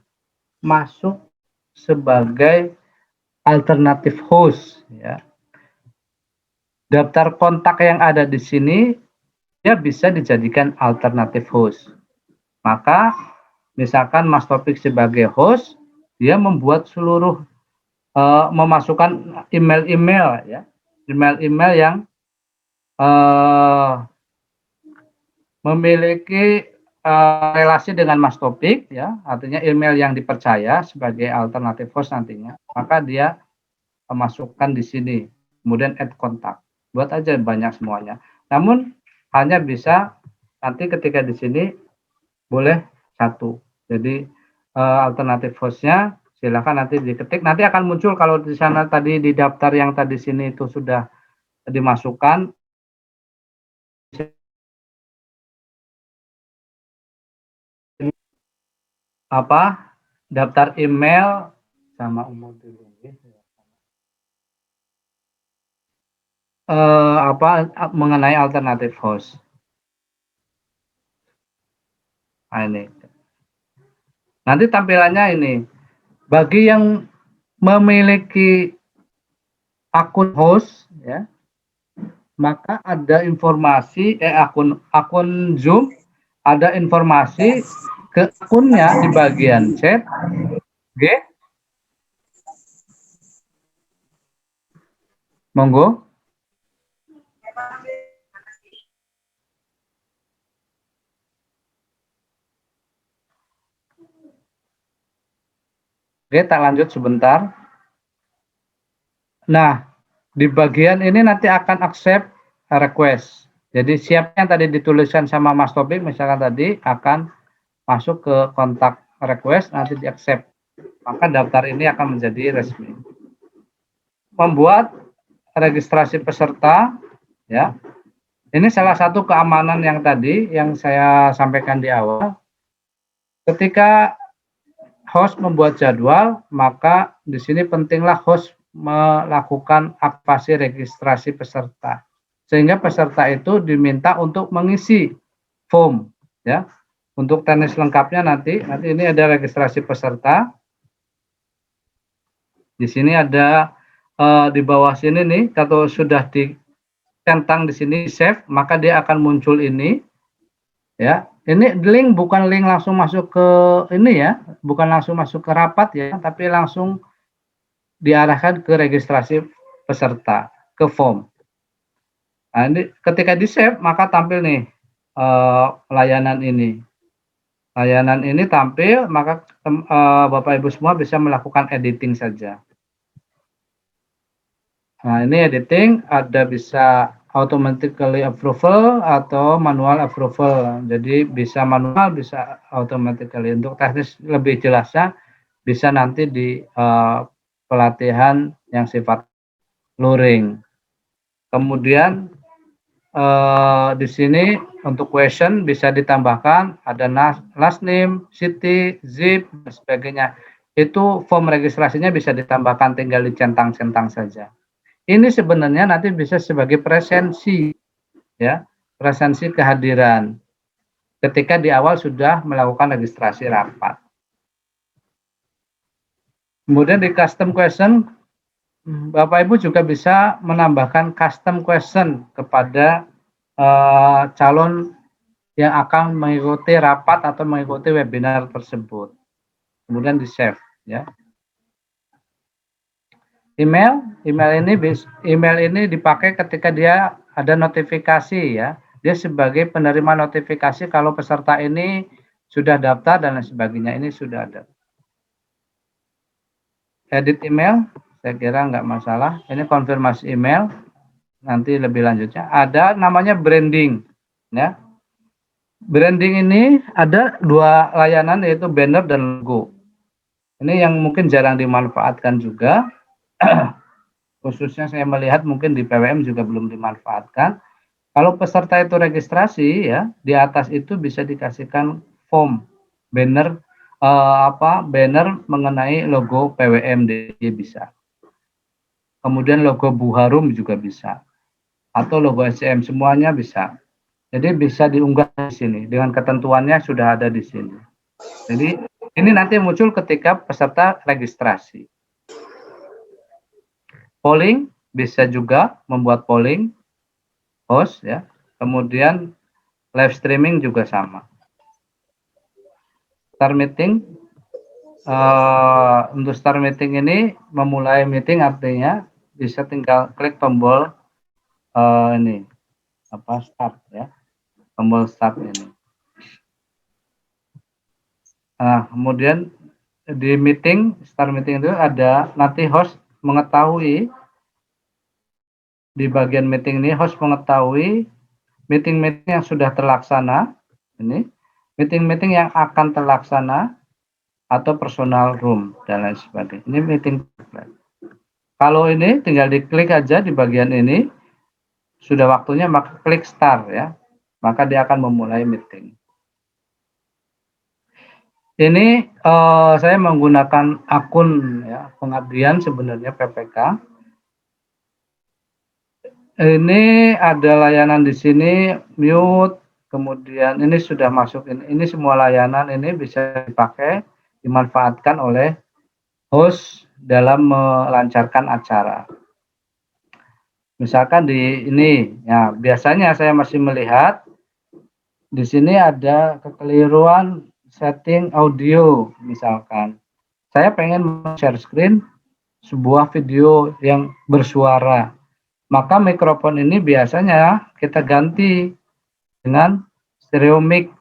masuk sebagai alternatif host ya. Daftar kontak yang ada di sini dia bisa dijadikan alternatif host. Maka misalkan Mas Topik sebagai host, dia membuat seluruh memasukkan email-email ya, email-email yang memiliki relasi dengan Mas Topik ya, artinya email yang dipercaya sebagai alternatif host nantinya, maka dia masukkan di sini, kemudian add kontak. buat aja banyak semuanya. Namun hanya bisa nanti ketika di sini boleh satu. Jadi alternatif hostnya silakan nanti diketik. Nanti akan muncul kalau di sana tadi di daftar yang tadi sini itu sudah dimasukkan apa daftar email sama umur dulu. Apa mengenai alternatif host. Nah, ini. Nanti tampilannya ini. Bagi yang memiliki akun host ya, maka ada informasi akun Zoom, ada informasi ke akunnya di bagian chat. Oke. Monggo. Oke, tak lanjut sebentar. Nah, di bagian ini nanti akan accept request. Jadi siapa yang tadi dituliskan sama Mas Topik, misalkan tadi akan masuk ke kontak request, nanti di accept. Maka daftar ini akan menjadi resmi. Membuat registrasi peserta, ya. Ini salah satu keamanan yang tadi yang saya sampaikan di awal. Ketika host membuat jadwal, maka di sini pentinglah host melakukan aktivasi registrasi peserta. Sehingga peserta itu diminta untuk mengisi form, ya. Untuk teknis lengkapnya nanti ini ada registrasi peserta. Di sini ada di bawah sini nih, kalau sudah dicentang di sini save, maka dia akan muncul ini, ya. Ini link bukan link langsung masuk ke ini ya, bukan langsung masuk ke rapat ya, tapi langsung diarahkan ke registrasi peserta, ke form. Nah, ini ketika di save maka tampil nih layanan ini. Layanan ini tampil, maka Bapak Ibu semua bisa melakukan editing saja. Nah, ini editing ada bisa automatically approval atau manual approval. Jadi bisa manual, bisa automatically. Untuk teknis lebih jelasnya bisa nanti di pelatihan yang sifat luring. Kemudian di sini untuk question bisa ditambahkan ada last name, city, zip, dan sebagainya. Itu form registrasinya bisa ditambahkan, tinggal dicentang-centang saja. Ini sebenarnya nanti bisa sebagai presensi, ya, presensi kehadiran ketika di awal sudah melakukan registrasi rapat. Kemudian di custom question, Bapak Ibu juga bisa menambahkan custom question kepada calon yang akan mengikuti rapat atau mengikuti webinar tersebut. Kemudian di save, ya. Email ini dipakai ketika dia ada notifikasi ya. Dia sebagai penerima notifikasi kalau peserta ini sudah daftar dan lain sebagainya, ini sudah ada. Edit email, saya kira nggak masalah. Ini konfirmasi email. Nanti lebih lanjutnya ada namanya branding, ya. Branding ini ada dua layanan yaitu banner dan logo. Ini yang mungkin jarang dimanfaatkan juga. Khususnya saya melihat mungkin di PWM juga belum dimanfaatkan. Kalau peserta itu registrasi ya, di atas itu bisa dikasihkan form banner banner mengenai logo PWM dia bisa. Kemudian logo Buharum juga bisa. Atau logo SCM semuanya bisa. Jadi bisa diunggah di sini dengan ketentuannya sudah ada di sini. Jadi ini nanti muncul ketika peserta registrasi. Polling bisa juga membuat polling host ya. Kemudian live streaming juga sama. Start meeting untuk start meeting ini memulai meeting artinya bisa tinggal klik tombol ini start ya. Tombol start ini. Nah, kemudian di meeting, start meeting itu ada nanti host mengetahui di bagian meeting ini host mengetahui meeting-meeting yang sudah terlaksana, ini meeting-meeting yang akan terlaksana atau personal room dan lain sebagainya. Ini meeting. Kalau ini tinggal diklik aja di bagian ini, sudah waktunya maka klik start ya, maka dia akan memulai meeting. Ini saya menggunakan akun ya, pengabdian sebenarnya PPK. Ini ada layanan di sini mute, kemudian ini sudah masuk ini semua layanan ini bisa dipakai, dimanfaatkan oleh host dalam melancarkan acara. Misalkan di ini, ya biasanya saya masih melihat di sini ada kekeliruan setting audio misalkan. Saya pengen share screen sebuah video yang bersuara. Maka mikrofon ini biasanya kita ganti dengan stereo mic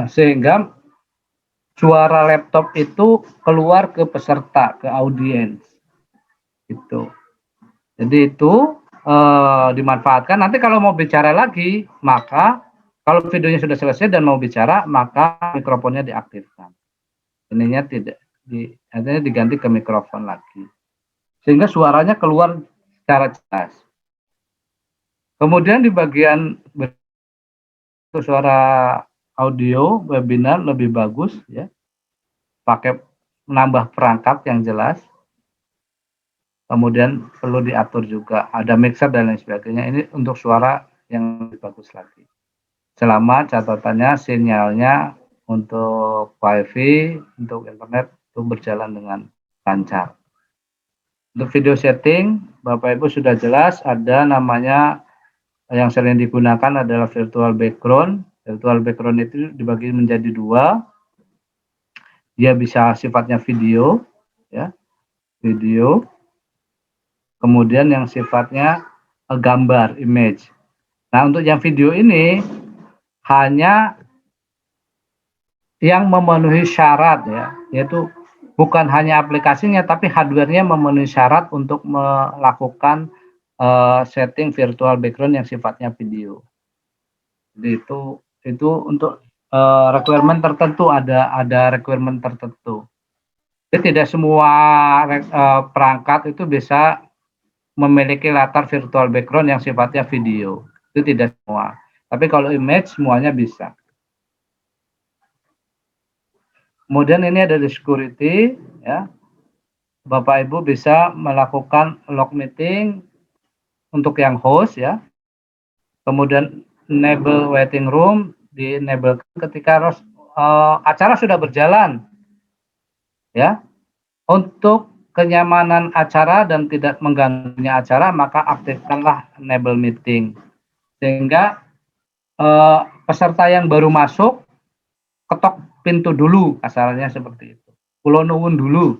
sehingga suara laptop itu keluar ke peserta, ke audiens. Gitu. Jadi itu dimanfaatkan. Nanti kalau mau bicara lagi, maka kalau videonya sudah selesai dan mau bicara, maka mikrofonnya diaktifkan. Ininya tidak, artinya diganti ke mikrofon lagi. Sehingga suaranya keluar secara jelas. Kemudian di bagian suara audio webinar lebih bagus ya. Pakai menambah perangkat yang jelas. Kemudian perlu diatur juga ada mixer dan lain sebagainya. Ini untuk suara yang lebih bagus lagi. Selama catatannya sinyalnya untuk WiFi, untuk internet itu berjalan dengan lancar. Untuk video setting, Bapak Ibu sudah jelas ada namanya yang sering digunakan adalah virtual background. Virtual background itu dibagi menjadi dua. Dia bisa sifatnya video, ya, video. Kemudian yang sifatnya gambar, image. Nah, untuk yang video ini hanya yang memenuhi syarat ya, yaitu bukan hanya aplikasinya tapi hardware-nya memenuhi syarat untuk melakukan setting virtual background yang sifatnya video. Jadi itu untuk requirement tertentu, ada requirement tertentu. Jadi tidak semua perangkat itu bisa memiliki latar virtual background yang sifatnya video. Itu tidak semua. Tapi kalau image semuanya bisa. Kemudian ini ada di security ya. Bapak Ibu bisa melakukan log meeting untuk yang host ya. Kemudian enable waiting room di enable ketika acara sudah berjalan ya. Untuk kenyamanan acara dan tidak mengganggunya acara, maka aktifkanlah enable meeting sehingga peserta yang baru masuk ketok pintu dulu, kasarnya seperti itu. Kulo nuwun dulu.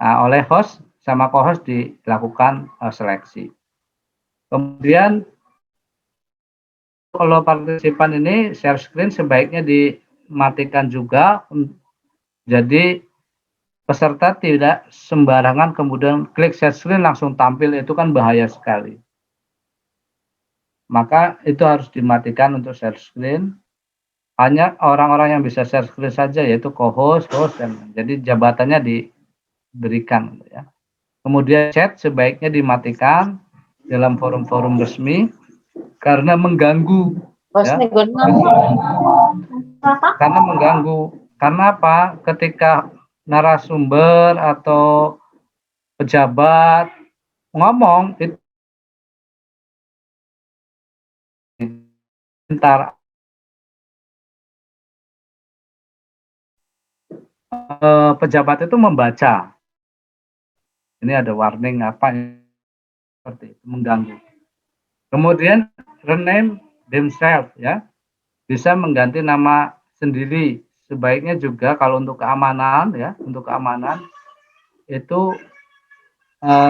Nah, oleh host sama co-host dilakukan seleksi. Kemudian kalau partisipan ini share screen sebaiknya dimatikan juga. Jadi peserta tidak sembarangan kemudian klik share screen langsung tampil, itu kan bahaya sekali. Maka itu harus dimatikan untuk share screen. Hanya orang-orang yang bisa share screen saja, yaitu co-host, host, dan jadi jabatannya diberikan. Ya. Kemudian chat sebaiknya dimatikan dalam forum-forum resmi karena mengganggu. Ya. Karena mengganggu. Karena apa? Ketika narasumber atau pejabat ngomong itu entar pejabat itu membaca. Ini ada warning apa seperti itu, mengganggu. Kemudian rename themselves ya. Bisa mengganti nama sendiri. Sebaiknya juga kalau untuk keamanan ya, untuk keamanan itu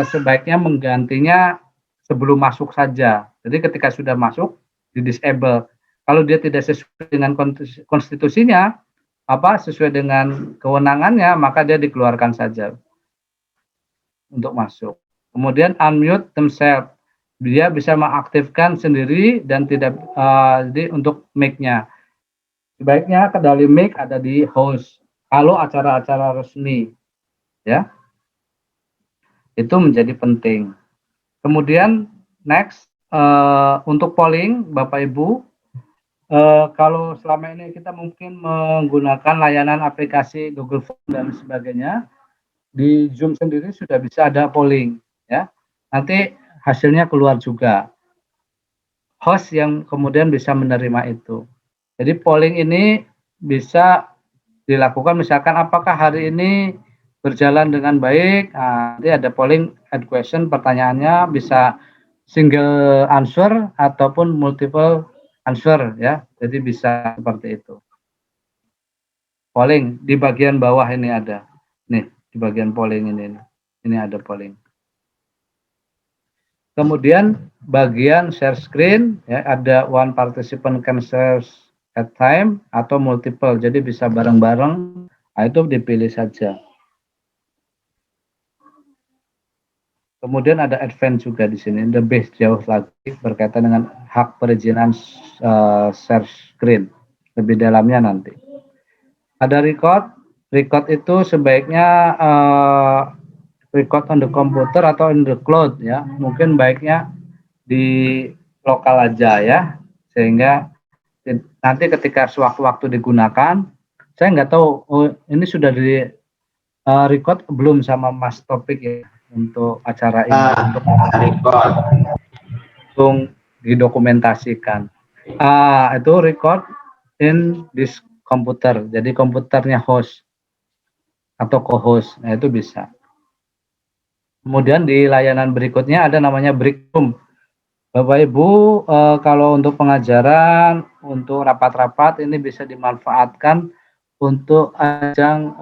sebaiknya menggantinya sebelum masuk saja. Jadi ketika sudah masuk di disable. Kalau dia tidak sesuai dengan konstitusinya, sesuai dengan kewenangannya, maka dia dikeluarkan saja untuk masuk. Kemudian unmute themselves. dia bisa mengaktifkan sendiri dan tidak jadi untuk mic-nya. Sebaiknya kendali mic ada di host. Kalau acara-acara resmi, ya, itu menjadi penting. Kemudian next untuk polling, Bapak Ibu, kalau selama ini kita mungkin menggunakan layanan aplikasi Google Form dan sebagainya, di Zoom sendiri sudah bisa ada polling, ya. Nanti hasilnya keluar juga. Host yang kemudian bisa menerima itu. Jadi polling ini bisa dilakukan misalkan apakah hari ini berjalan dengan baik. Nah, nanti ada polling add question, pertanyaannya bisa single answer ataupun multiple answer, ya. Jadi bisa seperti itu. Polling di bagian bawah ini ada. Nih, di bagian polling ini. Ini ada polling. Kemudian bagian share screen, ya, ada one participant can share at time atau multiple. Jadi bisa bareng-bareng. Nah, itu dipilih saja. Kemudian ada advance juga di sini, lebih jauh lagi berkaitan dengan hak perizinan share screen. Lebih dalamnya nanti. Ada record. Record itu sebaiknya record on the computer atau in the cloud, ya. Mungkin baiknya di lokal aja, ya. Sehingga nanti ketika sewaktu-waktu digunakan, saya nggak tahu ini sudah di record belum sama Mas Topik, ya, untuk acara ini, untuk record. didokumentasikan. Itu record in this komputer, jadi komputernya host atau co-host, nah itu bisa. Kemudian di layanan berikutnya ada namanya break room. Bapak Ibu, kalau untuk pengajaran, untuk rapat-rapat ini bisa dimanfaatkan untuk ajang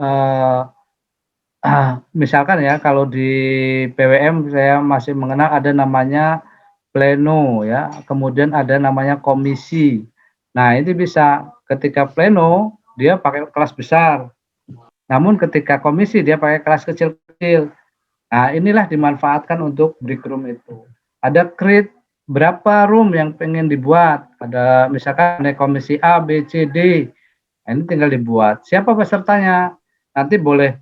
misalkan, ya, kalau di PWM saya masih mengenal ada namanya pleno, ya, kemudian ada namanya komisi. Nah, ini bisa ketika pleno dia pakai kelas besar, namun ketika komisi dia pakai kelas kecil-kecil. Nah, inilah dimanfaatkan untuk break room itu. Ada create berapa room yang pengen dibuat. Ada misalkan ada komisi A, B, C, D. Nah, ini tinggal dibuat. Siapa pesertanya? Nanti boleh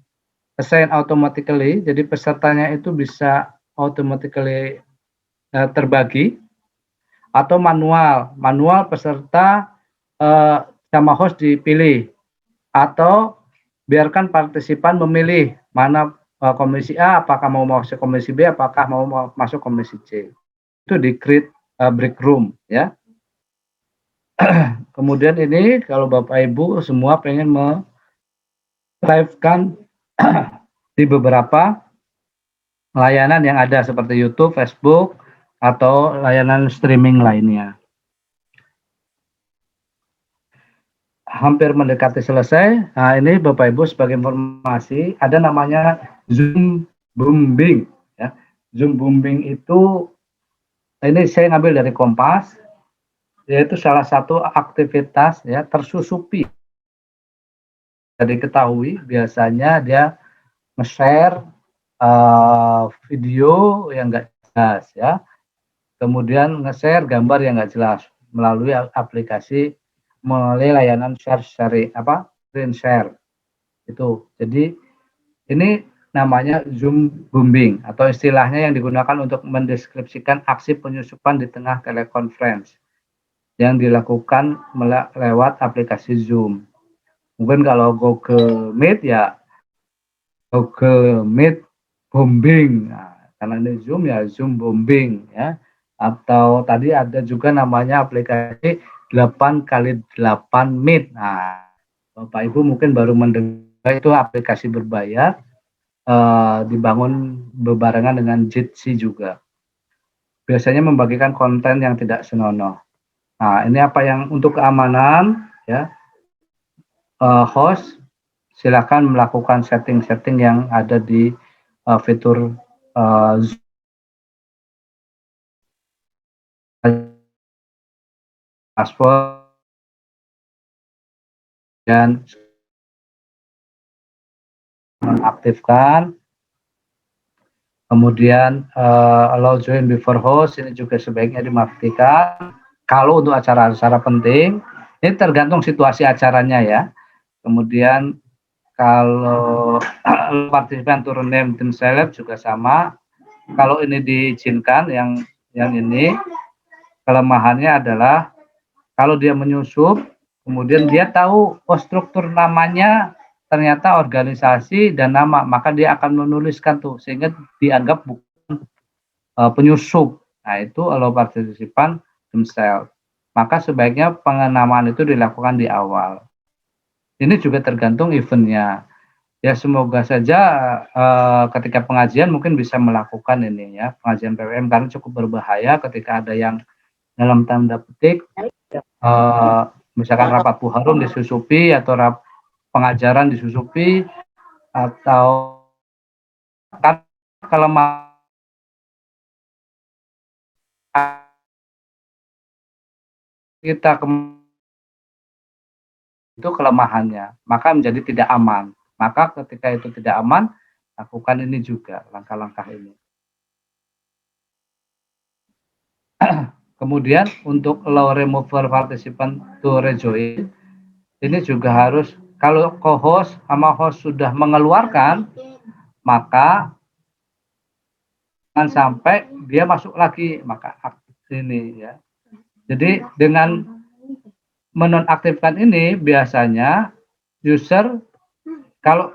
assign automatically. Jadi pesertanya itu bisa automatically terbagi atau manual. Manual peserta sama host dipilih atau biarkan partisipan memilih mana komisi A, apakah mau masuk komisi B, apakah mau masuk komisi C. Itu di create break room, ya. Kemudian ini kalau Bapak Ibu semua pengen live-kan di beberapa layanan yang ada seperti YouTube, Facebook, atau layanan streaming lainnya. Hampir mendekati selesai. Nah, ini Bapak Ibu sebagai informasi, ada namanya Zoom Booming, ya. Zoom Booming itu ini saya ngambil dari Kompas, yaitu salah satu aktivitas, ya, tersusupi. Jadi diketahui biasanya dia nge-share video yang enggak jelas, ya. Kemudian nge-share gambar yang enggak jelas melalui aplikasi, melalui layanan screen share itu. Jadi ini namanya Zoom booming atau istilahnya yang digunakan untuk mendeskripsikan aksi penyusupan di tengah telekonferensi yang dilakukan lewat aplikasi Zoom. Mungkin kalau Google Meet, ya Google Meet bombing. Nah, karena ini Zoom, ya Zoom bombing, ya. Atau tadi ada juga namanya aplikasi 8x8 Meet. Nah, Bapak Ibu mungkin baru mendengar itu aplikasi berbayar, dibangun berbarengan dengan Jitsi juga. Biasanya membagikan konten yang tidak senonoh. Nah, ini apa yang untuk keamanan, ya, host silakan melakukan setting-setting yang ada di fitur Zoom. Password dan mengaktifkan Kemudian allow join before host ini juga sebaiknya dimatikan. Kalau untuk acara-acara penting, ini tergantung situasi acaranya ya. Kemudian kalau partisipan turun name tim seleb juga sama. Kalau ini diizinkan, yang ini kelemahannya adalah kalau dia menyusup, kemudian dia tahu struktur namanya ternyata organisasi dan nama, maka dia akan menuliskan tuh sehingga dianggap bukan penyusup. Nah, itu allow partisipan themselves. Maka sebaiknya pengenamaan itu dilakukan di awal. Ini juga tergantung eventnya. Ya semoga saja ketika pengajian mungkin bisa melakukan ini ya, pengajian PWM, karena cukup berbahaya ketika ada yang dalam tanda petik misalkan rapat puharum disusupi atau pengajaran disusupi atau kelemahan kita itu kelemahannya, maka menjadi tidak aman. Maka ketika itu tidak aman, lakukan ini juga langkah-langkah ini. Kemudian untuk allow remover participant to rejoin, ini juga harus, kalau co-host sama host sudah mengeluarkan, maka jangan sampai dia masuk lagi, maka ini ya. Jadi dengan menonaktifkan ini biasanya user kalau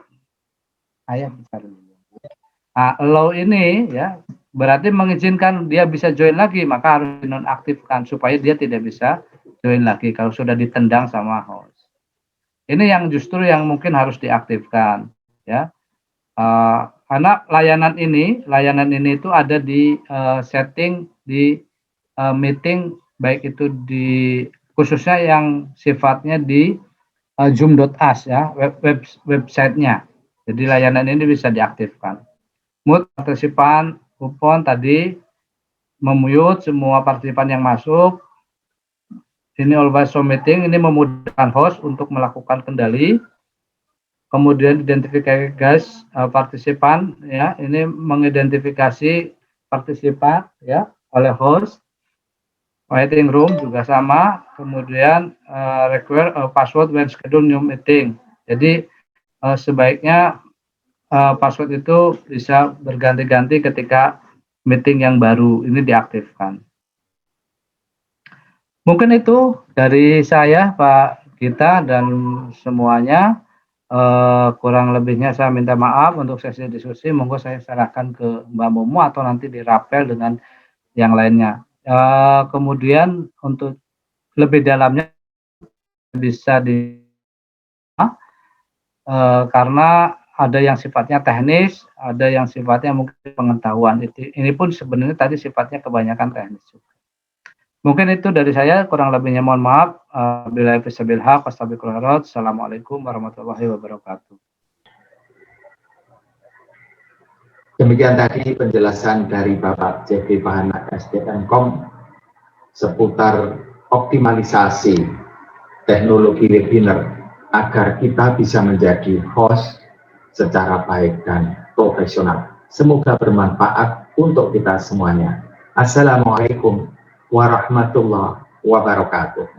allow ini ya berarti mengizinkan dia bisa join lagi, maka harus dinonaktifkan supaya dia tidak bisa join lagi kalau sudah ditendang sama host. Ini yang justru yang mungkin harus diaktifkan ya. Karena layanan ini itu ada di setting di meeting, baik itu di khususnya yang sifatnya di zoom.us ya, websitenya. Jadi layanan ini bisa diaktifkan. Mute partisipan kupon tadi, memute semua partisipan yang masuk. Ini always show meeting, ini memudahkan host untuk melakukan kendali. Kemudian identifikasi guys partisipan ya, ini mengidentifikasi partisipan ya oleh host. Waiting room juga sama. Kemudian require password when schedule new meeting. Jadi sebaiknya password itu bisa berganti-ganti ketika meeting yang baru ini diaktifkan. Mungkin itu dari saya Pak Gita dan semuanya. Kurang lebihnya saya minta maaf untuk sesi diskusi. Monggo saya serahkan ke Mbak Momo atau nanti dirapel dengan yang lainnya. Kemudian untuk lebih dalamnya bisa karena ada yang sifatnya teknis, ada yang sifatnya mungkin pengetahuan. Ini pun sebenarnya tadi sifatnya kebanyakan teknis juga. Mungkin itu dari saya, kurang lebihnya mohon maaf. Billahi fissabil haq, wastabiqul khairat. Assalamualaikum warahmatullahi wabarakatuh. Demikian tadi penjelasan dari Bapak Jeffrey Pahanak SDM.com seputar optimalisasi teknologi webinar agar kita bisa menjadi host secara baik dan profesional. Semoga bermanfaat untuk kita semuanya. Assalamualaikum warahmatullahi wabarakatuh.